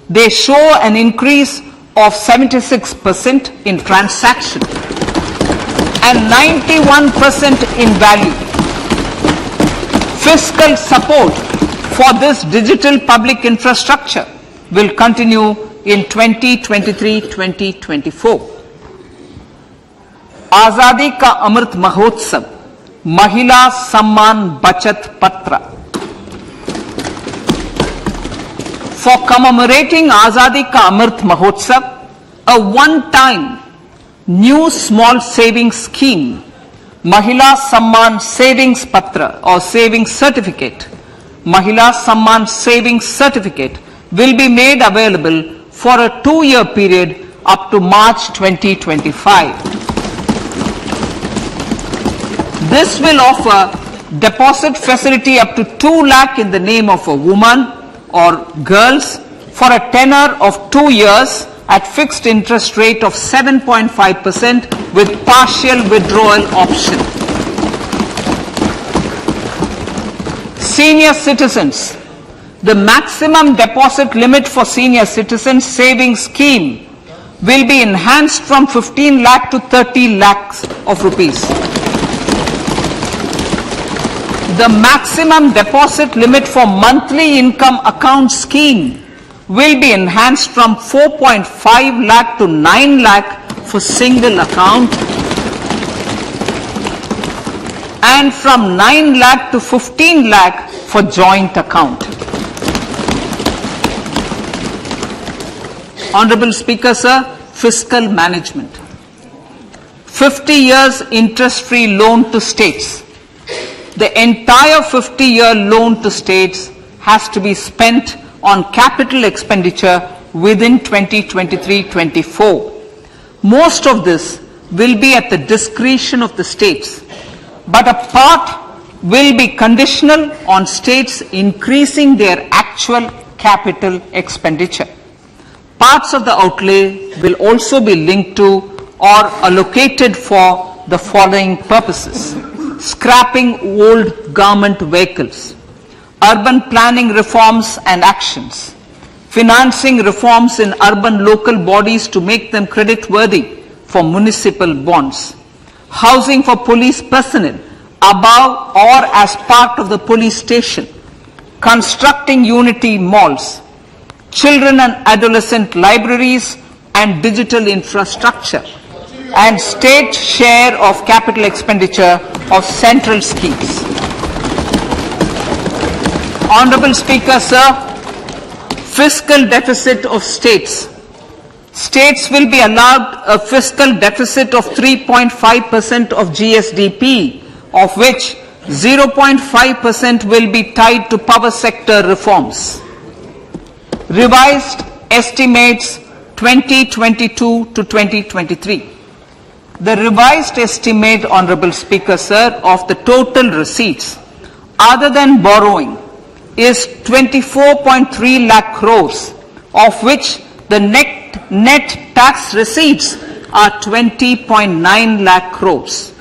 they show an increase of 76% in transaction and 91% in value. Fiscal support for this digital public infrastructure will continue in 2023-2024. Azadi Ka Amrit Mahotsav, Mahila Samman Bachat Patra. For commemorating Azadi Ka Amrit Mahotsav, a one-time new small savings scheme, Mahila Samman Savings Patra or Savings Certificate, Mahila Samman Savings Certificate will be made available for a 2-year period up to March 2025. This will offer deposit facility up to 2 lakh in the name of a woman or girls for a tenure of 2 years at fixed interest rate of 7.5% with partial withdrawal option. Senior citizens. The maximum deposit limit for senior citizens savings scheme will be enhanced from 15 lakh to 30 lakhs of rupees. The maximum deposit limit for monthly income account scheme will be enhanced from 4.5 lakh to 9 lakh for single account and from 9 lakh to 15 lakh for joint account. Honorable Speaker, sir, fiscal management. 50 years interest-free loan to states. The entire 50-year loan to states has to be spent on capital expenditure within 2023-24. Most of this will be at the discretion of the states, but a part will be conditional on states increasing their actual capital expenditure. Parts of the outlay will also be linked to or allocated for the following purposes: scrapping old government vehicles, urban planning reforms and actions, financing reforms in urban local bodies to make them credit-worthy for municipal bonds, housing for police personnel above or as part of the police station, constructing unity malls, children and adolescent libraries and digital infrastructure, and state share of capital expenditure of central schemes. Honorable Speaker, sir, fiscal deficit of states. States will be allowed a fiscal deficit of 3.5% of GSDP, of which 0.5% will be tied to power sector reforms. Revised estimates 2022 to 2023. The revised estimate, Honorable Speaker, sir, of the total receipts other than borrowing is 24.3 lakh crores, of which the net tax receipts are 20.9 lakh crores.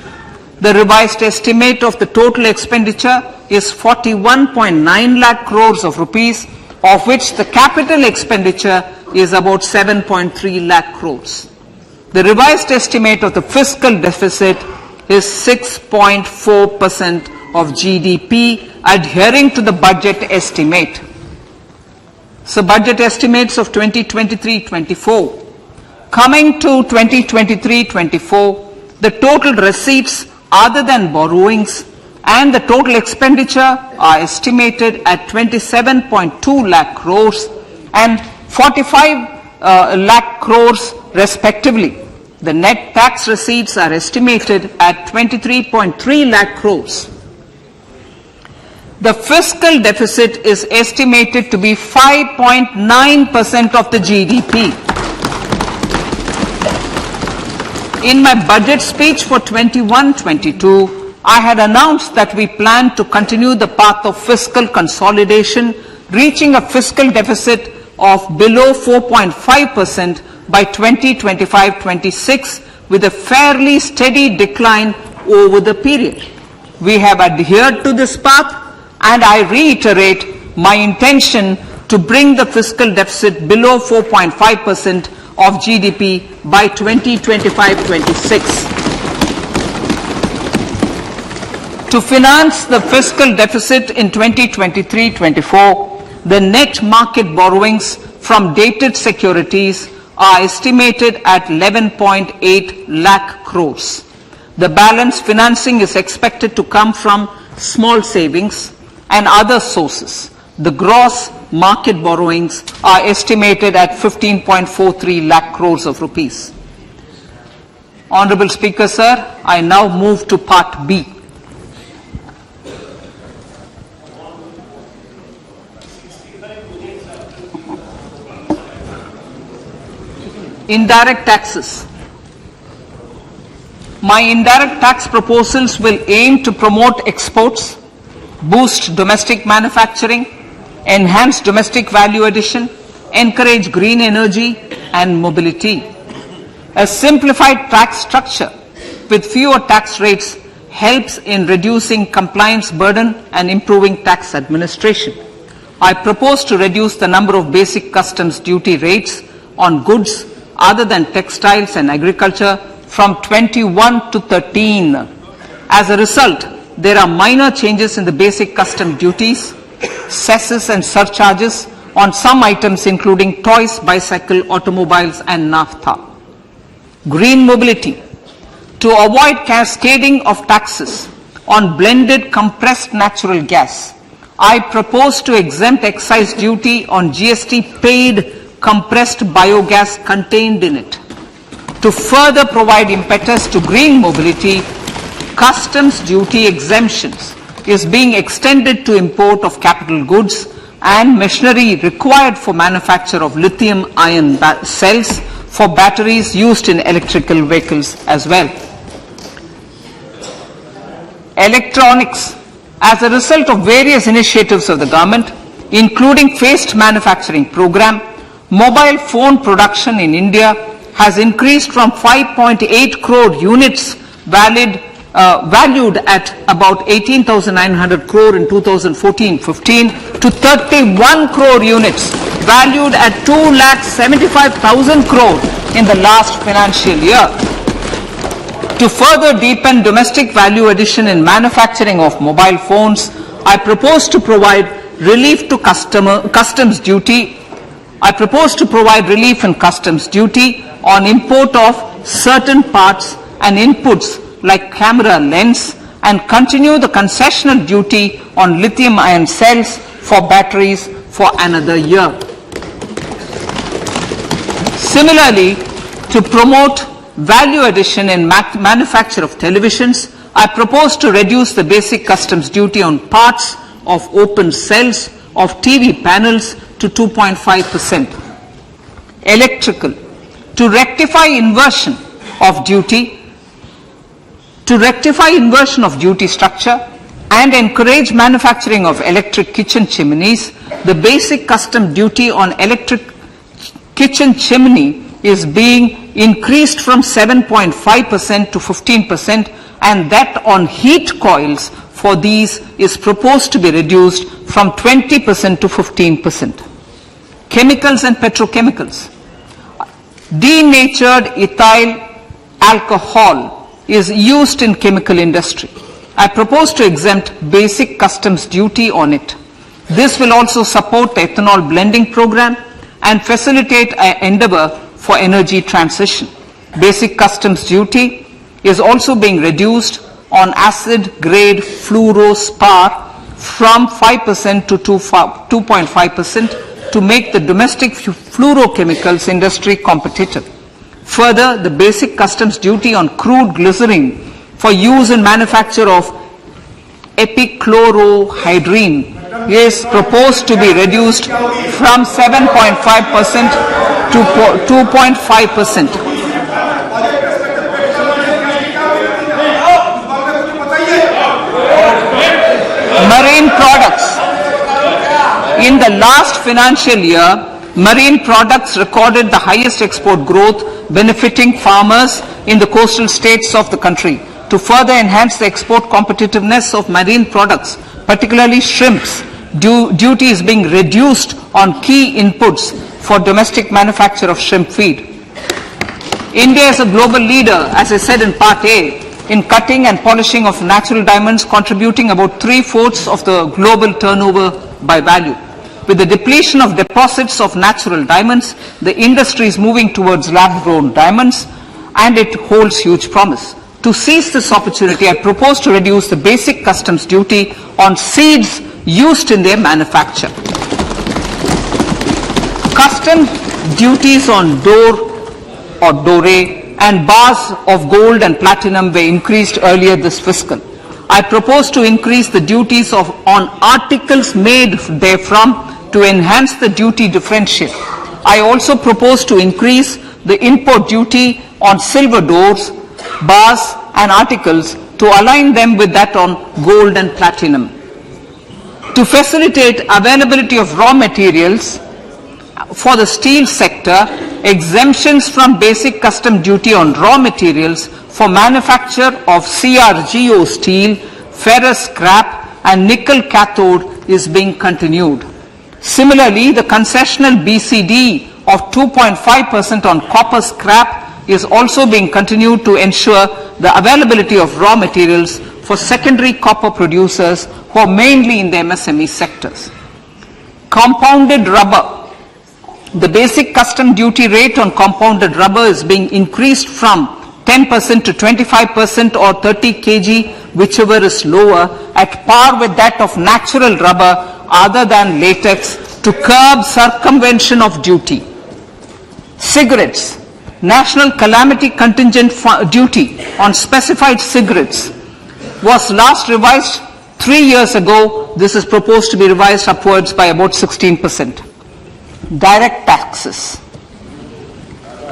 The revised estimate of the total expenditure is 41.9 lakh crores of rupees, of which the capital expenditure is about 7.3 lakh crores. The revised estimate of the fiscal deficit is 6.4% of GDP, adhering to the budget estimate. So budget estimates of 2023-24. Coming to 2023-24, the total receipts other than borrowings and the total expenditure are estimated at 27.2 lakh crores and 45 lakh crores respectively. The net tax receipts are estimated at 23.3 lakh crores. The fiscal deficit is estimated to be 5.9% of the GDP. In my budget speech for 21-22, I had announced that we plan to continue the path of fiscal consolidation, reaching a fiscal deficit of below 4.5% by 2025-26, with a fairly steady decline over the period. We have adhered to this path, and I reiterate my intention to bring the fiscal deficit below 4.5% of GDP by 2025-26. To finance the fiscal deficit in 2023-24, the net market borrowings from dated securities are estimated at 11.8 lakh crores. The balance financing is expected to come from small savings and other sources. The gross market borrowings are estimated at 15.43 lakh crores of rupees. Honorable Speaker, sir, I now move to Part B. Indirect taxes. My indirect tax proposals will aim to promote exports, boost domestic manufacturing, enhance domestic value addition, encourage green energy and mobility. A simplified tax structure with fewer tax rates helps in reducing compliance burden and improving tax administration. I propose to reduce the number of basic customs duty rates on goods other than textiles and agriculture from 21 to 13. As a result, there are minor changes in the basic custom duties, cesses and surcharges on some items including toys, bicycle, automobiles and naphtha. Green mobility. To avoid cascading of taxes on blended compressed natural gas, I propose to exempt excise duty on GST paid compressed biogas contained in it. To further provide impetus to green mobility, customs duty exemptions is being extended to import of capital goods and machinery required for manufacture of lithium-ion cells for batteries used in electrical vehicles as well. Electronics. As a result of various initiatives of the government, including phased manufacturing program, mobile phone production in India has increased from 5.8 crore units valued at about 18,900 crore in 2014-15 to 31 crore units valued at 2,75,000 crore in the last financial year. To further deepen domestic value addition in manufacturing of mobile phones, I propose to provide relief to customs duty. I propose to provide relief in customs duty on import of certain parts and inputs like camera lens and continue the concessional duty on lithium-ion cells for batteries for another year. Similarly, to promote value addition in manufacture of televisions, I propose to reduce the basic customs duty on parts of open cells of TV panels to 2.5%. Electrical. To rectify inversion of duty structure, and encourage manufacturing of electric kitchen chimneys, the basic custom duty on electric kitchen chimney is being increased from 7.5% to 15%, and that on heat coils for these is proposed to be reduced from 20% to 15%. Chemicals and petrochemicals. Denatured ethyl alcohol is used in chemical industry. I propose to exempt basic customs duty on it. This will also support the ethanol blending program and facilitate an endeavor for energy transition. Basic customs duty is also being reduced on acid grade fluorospar from 5% to 2.5% to make the domestic fluorochemicals industry competitive. Further, the basic customs duty on crude glycerin for use in manufacture of epichlorohydrin is proposed to be reduced from 7.5% to 2.5%. Marine products. In the last financial year, marine products recorded the highest export growth, benefiting farmers in the coastal states of the country. To further enhance the export competitiveness of marine products, particularly shrimps, duty is being reduced on key inputs for domestic manufacture of shrimp feed. India is a global leader, as I said in Part A, in cutting and polishing of natural diamonds, contributing about 3/4 of the global turnover by value. With the depletion of deposits of natural diamonds, the industry is moving towards lab-grown diamonds, and it holds huge promise. To seize this opportunity, I propose to reduce the basic customs duty on seeds used in their manufacture. Custom duties on dore and bars of gold and platinum were increased earlier this fiscal. I propose to increase the duties on articles made therefrom to enhance the duty differential. I also propose to increase the import duty on silver doors, bars and articles to align them with that on gold and platinum. To facilitate availability of raw materials for the steel sector, exemptions from basic custom duty on raw materials for manufacture of CRGO steel, ferrous scrap and nickel cathode is being continued. Similarly, the concessional BCD of 2.5% on copper scrap is also being continued to ensure the availability of raw materials for secondary copper producers who are mainly in the MSME sectors. Compounded rubber. The basic custom duty rate on compounded rubber is being increased from 10% to 25% or 30 kg, whichever is lower, at par with that of natural rubber other than latex, to curb circumvention of duty. Cigarettes. National calamity contingent duty on specified cigarettes was last revised 3 years ago. This is proposed to be revised upwards by about 16%. Direct taxes.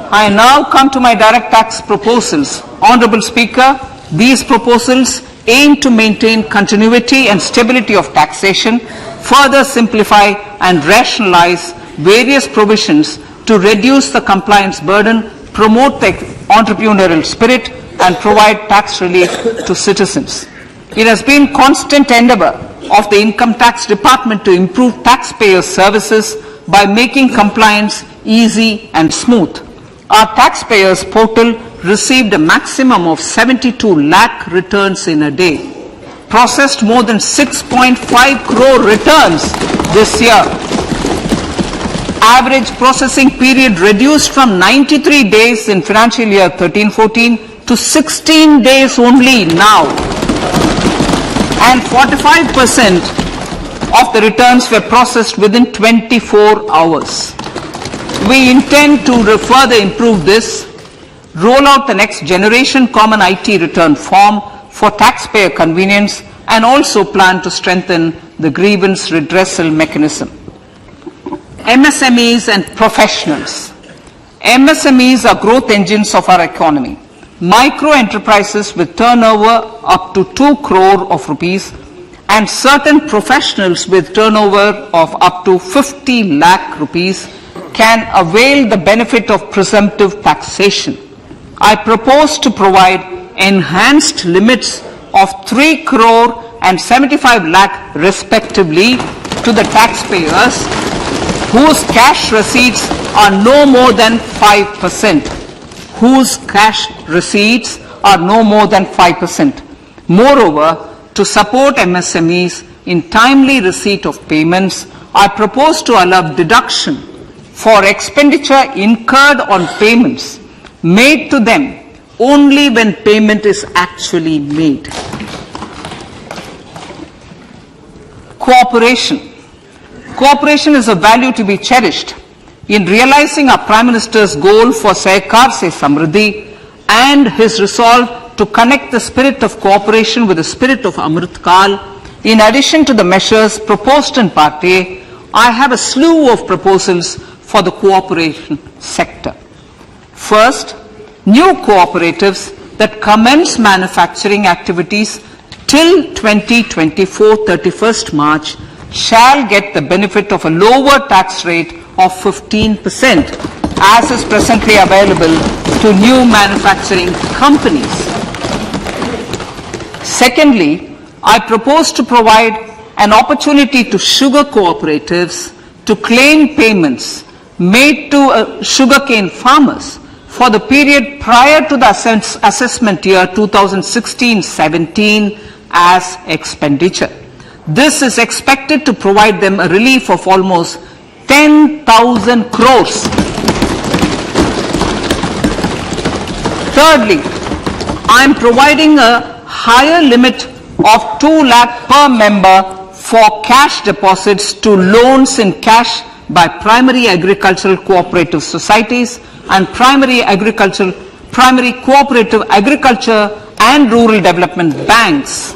I now come to my direct tax proposals. Honorable Speaker, these proposals aim to maintain continuity and stability of taxation, further simplify and rationalize various provisions to reduce the compliance burden, promote the entrepreneurial spirit and provide tax relief to citizens. It has been constant endeavor of the Income Tax Department to improve taxpayers' services by making compliance easy and smooth. Our taxpayers portal received a maximum of 72 lakh returns in a day, processed more than 6.5 crore returns this year. Average processing period reduced from 93 days in financial year 13-14 to 16 days only now. And 45% of the returns were processed within 24 hours. We intend to further improve this, roll out the next generation common IT return form for taxpayer convenience, and also plan to strengthen the grievance redressal mechanism. MSMEs and professionals. MSMEs are growth engines of our economy. Micro enterprises with turnover up to 2 crore of rupees and certain professionals with turnover of up to 50 lakh rupees can avail the benefit of presumptive taxation. I propose to provide enhanced limits of 3 crore and 75 lakh respectively to the taxpayers whose cash receipts are no more than 5%. Whose cash receipts are no more than 5%. Moreover, to support MSMEs in timely receipt of payments, I propose to allow deduction for expenditure incurred on payments made to them only when payment is actually made. Cooperation. Cooperation is a value to be cherished. In realizing our Prime Minister's goal for Sehkar Se Samriddhi and his resolve to connect the spirit of cooperation with the spirit of Amrit Kal, in addition to the measures proposed in Part A, I have a slew of proposals for the cooperation sector. First, new cooperatives that commence manufacturing activities till 2024 31st March shall get the benefit of a lower tax rate of 15% as is presently available to new manufacturing companies. Secondly, I propose to provide an opportunity to sugar cooperatives to claim payments made to sugarcane farmers for the period prior to the assessment year 2016-17 as expenditure. This is expected to provide them a relief of almost 10,000 crores. Thirdly, I am providing a higher limit of 2 lakh per member for cash deposits to loans in cash by primary agricultural cooperative societies and primary cooperative agriculture and rural development banks.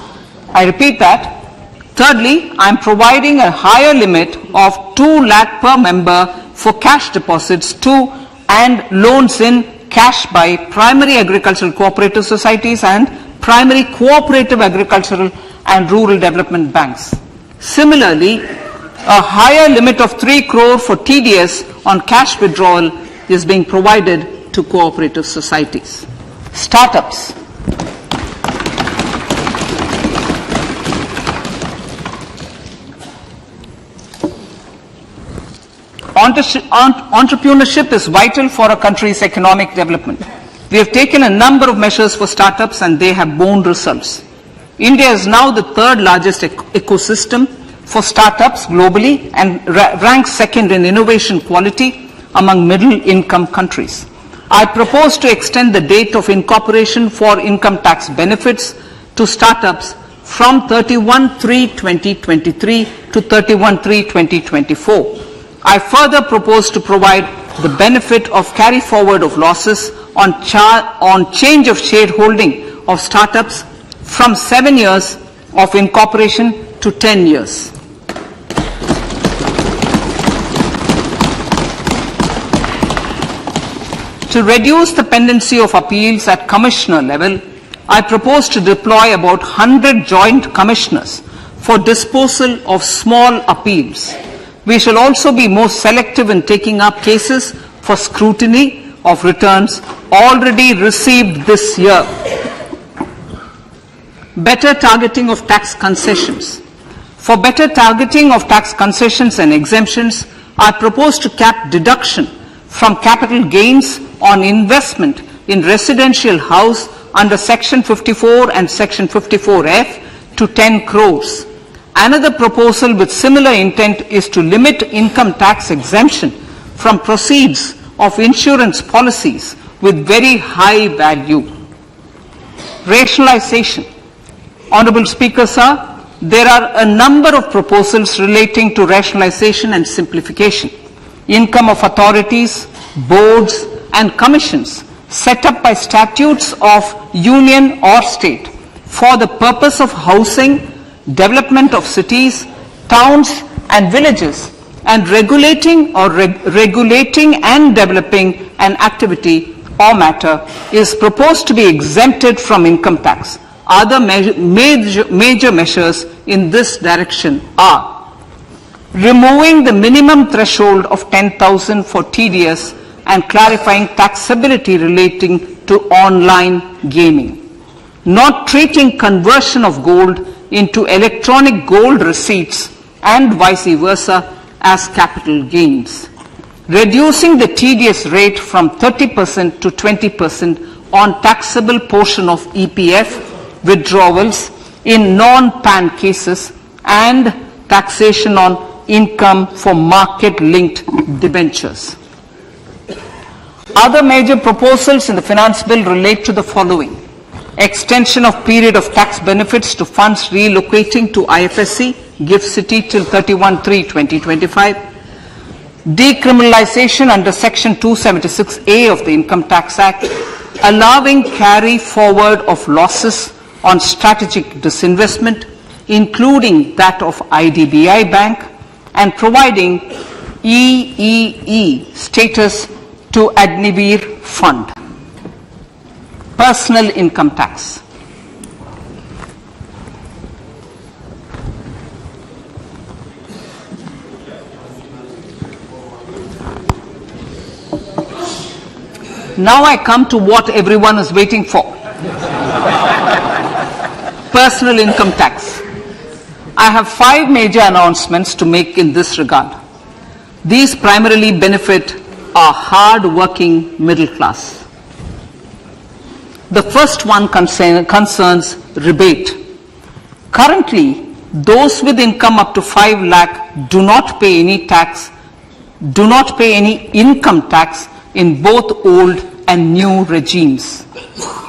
I repeat that. Thirdly, I am providing a higher limit of 2 lakh per member for cash deposits to and loans in cash by primary agricultural cooperative societies and primary cooperative agricultural and rural development banks. Similarly, a higher limit of 3 crore for TDS on cash withdrawal is being provided to cooperative societies. Startups. Entrepreneurship is vital for a country's economic development. We have taken a number of measures for startups and they have borne results. India is now the third largest ecosystem for startups globally and ranks second in innovation quality among middle-income countries. I propose to extend the date of incorporation for income tax benefits to startups from 31/3/2023 to 31/3/2024. I further propose to provide the benefit of carry forward of losses on change of shareholding of startups from 7 years of incorporation to 10 years. To reduce the pendency of appeals at commissioner level, I propose to deploy about 100 joint commissioners for disposal of small appeals. We shall also be more selective in taking up cases for scrutiny of returns already received this year. Better targeting of tax concessions. For better targeting of tax concessions and exemptions, I propose to cap deduction from capital gains on investment in residential house under Section 54 and Section 54F to 10 crores. Another proposal with similar intent is to limit income tax exemption from proceeds of insurance policies with very high value. Rationalization. Honorable Speaker, sir, there are a number of proposals relating to rationalization and simplification. Income of authorities, boards, and commissions set up by statutes of union or state for the purpose of housing, development of cities, towns, and villages, and regulating and developing an activity or matter is proposed to be exempted from income tax. Other major measures in this direction are removing the minimum threshold of 10,000 for TDS and clarifying taxability relating to online gaming, not treating conversion of gold into electronic gold receipts and vice versa as capital gains, reducing the TDS rate from 30% to 20% on taxable portion of EPF withdrawals in non-PAN cases, and taxation on income for market-linked debentures. Other major proposals in the finance bill relate to the following: extension of period of tax benefits to funds relocating to IFSC, GIFT City till 31/3/2025, decriminalization under Section 276A of the Income Tax Act, allowing carry forward of losses on strategic disinvestment, including that of IDBI Bank, and providing EEE status to Agnivir Fund. Personal income tax. Now I come to what everyone is waiting for. Personal income tax. I have 5 major announcements to make in this regard. These primarily benefit our hard-working middle class. The first one concerns rebate. Currently, those with income up to 5 lakh do not pay any tax, do not pay any income tax in both old and new regimes.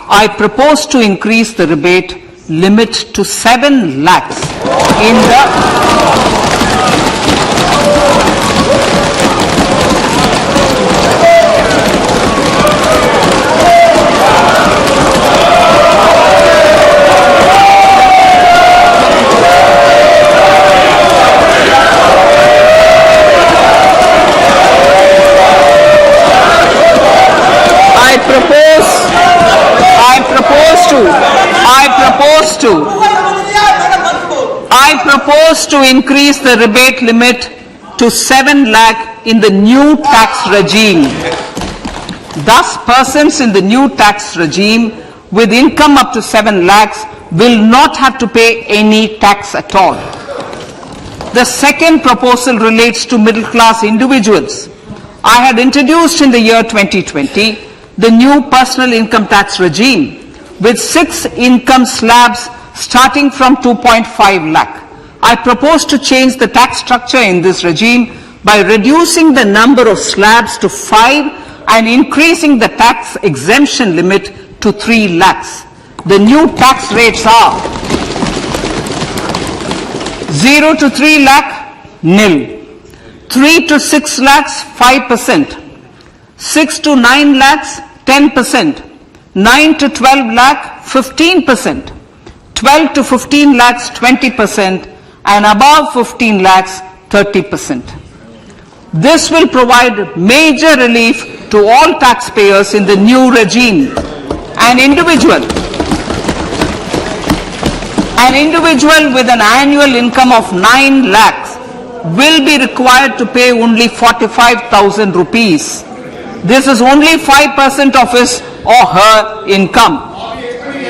I propose to increase the rebate limit to 7 lakhs in the I propose to increase the rebate limit to 7 lakh in the new tax regime. Thus, persons in the new tax regime with income up to 7 lakhs will not have to pay any tax at all. The second proposal relates to middle class individuals. I had introduced in the year 2020 the new personal income tax regime with 6 income slabs starting from 2.5 lakh. I propose to change the tax structure in this regime by reducing the number of slabs to 5 and increasing the tax exemption limit to 3 lakhs. The new tax rates are 0 to 3 lakh, nil. 3 to 6 lakhs, 5%. 6 to 9 lakhs, 10%. 9 to 12 lakh, 15%. 12 to 15 lakhs, 20%. And above 15 lakhs, 30%. This will provide major relief to all taxpayers in the new regime. An individual with an annual income of 9 lakhs will be required to pay only 45,000 rupees. This is only 5% of his or her income.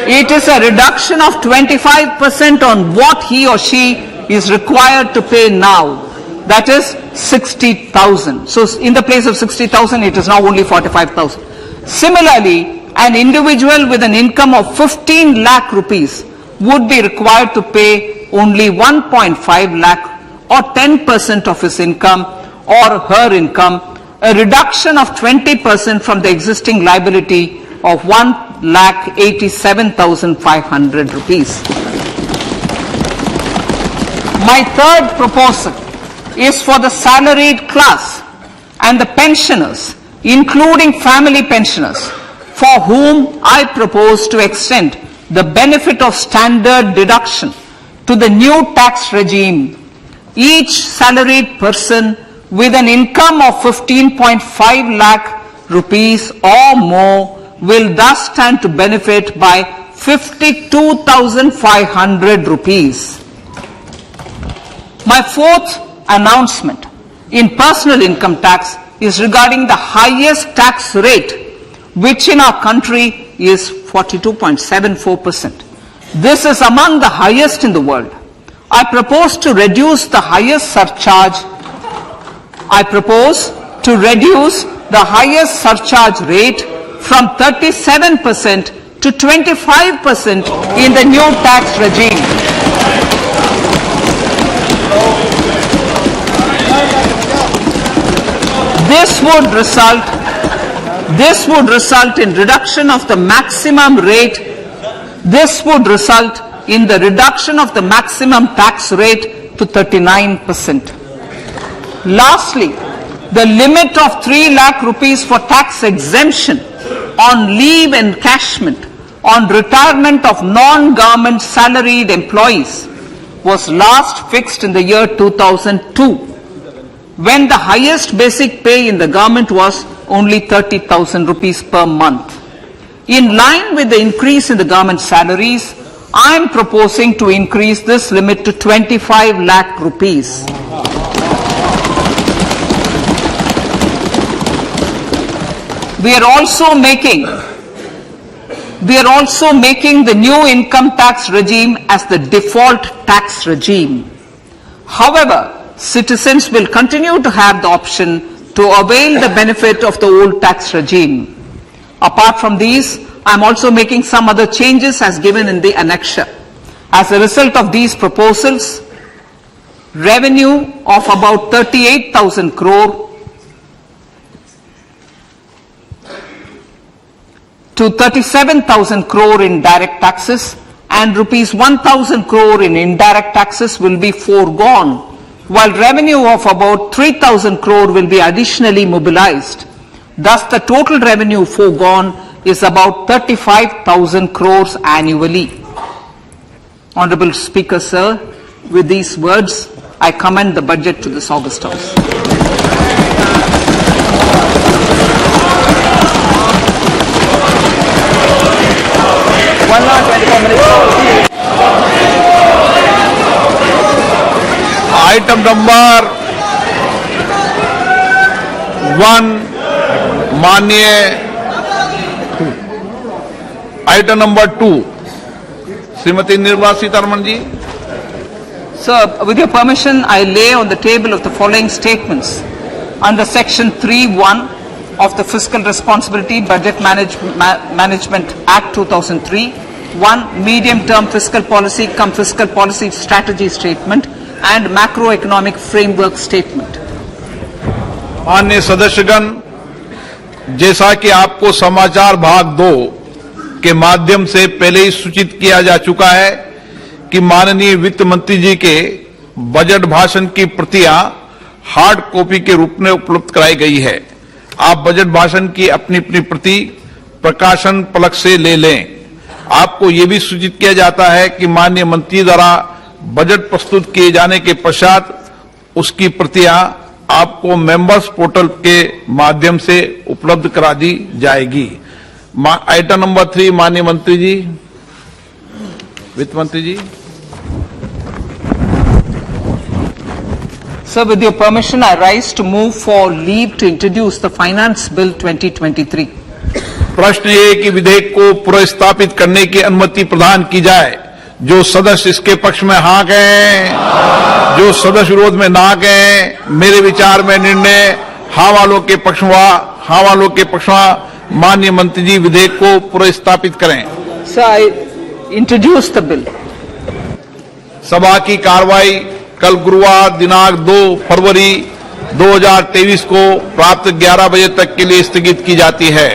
It is a reduction of 25% on what he or she is required to pay now. That is 60,000. So in the place of 60,000, it is now only 45,000. Similarly, an individual with an income of 15 lakh rupees would be required to pay only 1.5 lakh or 10% of his income or her income, a reduction of 20% from the existing liability of 1,87,500 rupees. My third proposal is for the salaried class and the pensioners, including family pensioners, for whom I propose to extend the benefit of standard deduction to the new tax regime. Each salaried person with an income of 15.5 lakh rupees or more will thus stand to benefit by 52,500 rupees. My fourth announcement in personal income tax is regarding the highest tax rate, which in our country is 42.74%. This is among the highest in the world. I propose to reduce the highest surcharge rate from 37% to 25% in the new tax regime. This would result in reduction of the maximum rate. This would result in the reduction of the maximum tax rate to 39%. Lastly, the limit of 3 lakh rupees for tax exemption on leave encashment on retirement of non-government salaried employees was last fixed in the year 2002, when the highest basic pay in the government was only 30,000 rupees per month. In line with the increase in the government salaries, I am proposing to increase this limit to 25 lakh rupees. We are also making the new income tax regime as the default tax regime. However, citizens will continue to have the option to avail the benefit of the old tax regime. Apart from these, I am also making some other changes as given in the annexure. As a result of these proposals, revenue of about 38,000 crore to 37,000 crore in direct taxes and rupees 1,000 crore in indirect taxes will be foregone, while revenue of about 3,000 crore will be additionally mobilized. Thus, the total revenue foregone is about 35,000 crores annually. Honorable Speaker, sir, with these words, I commend the budget to this August House. Item number 1 माननीय item number 2 Shrimati Nirmala Sitharaman ji. Sir, with your permission, I lay on the table of the following statements. Under Section 3(1) of the Fiscal Responsibility Budget Management Act 2003, 1. Medium-term fiscal policy cum fiscal policy strategy statement and macroeconomic framework statement. माननीय सदस्यगण, जैसा कि आपको समाचार भाग 2 के माध्यम से पहले ही सूचित किया जा चुका है कि माननीय वित्त मंत्री जी के बजट भाषण की प्रतियां हार्ड कॉपी के रूप में उपलब्ध कराई गई है. आप बजट भाषण की अपनी अपनी प्रति प्रकाशन पलक से ले लें. आपको यह भी सूचित किया जाता है कि माननीय मंत्री द्वारा बजट प्रस्तुत किए जाने के पश्चात उसकी प्रतियां आपको मेंबर्स पोर्टल के माध्यम से उपलब्ध करा दी जाएगी. आइटम नंबर 3 माननीय मंत्री जी, वित्त मंत्री जी. Sir, with your permission, I rise to move for leave to introduce the Finance Bill 2023. प्रश्न ये कि विधेयक को पुनर्स्थापित करने की अनुमति प्रदान की जाए. जो सदस्य इसके पक्ष में हाँ कहें, जो सदस्य विरोध में ना कहें. मेरे विचार में निर्णय हाँ वालों के पक्ष में. माननीय मंत्री जी विधेयक को पुनर्स्थापित करें. Sir, I introduce the bill. सभा की कार्रवाई कल गुरुवार दिनांक 2 फरवरी 2023 को प्राप्त 11 बजे तक के लिए स्थगित की जाती है.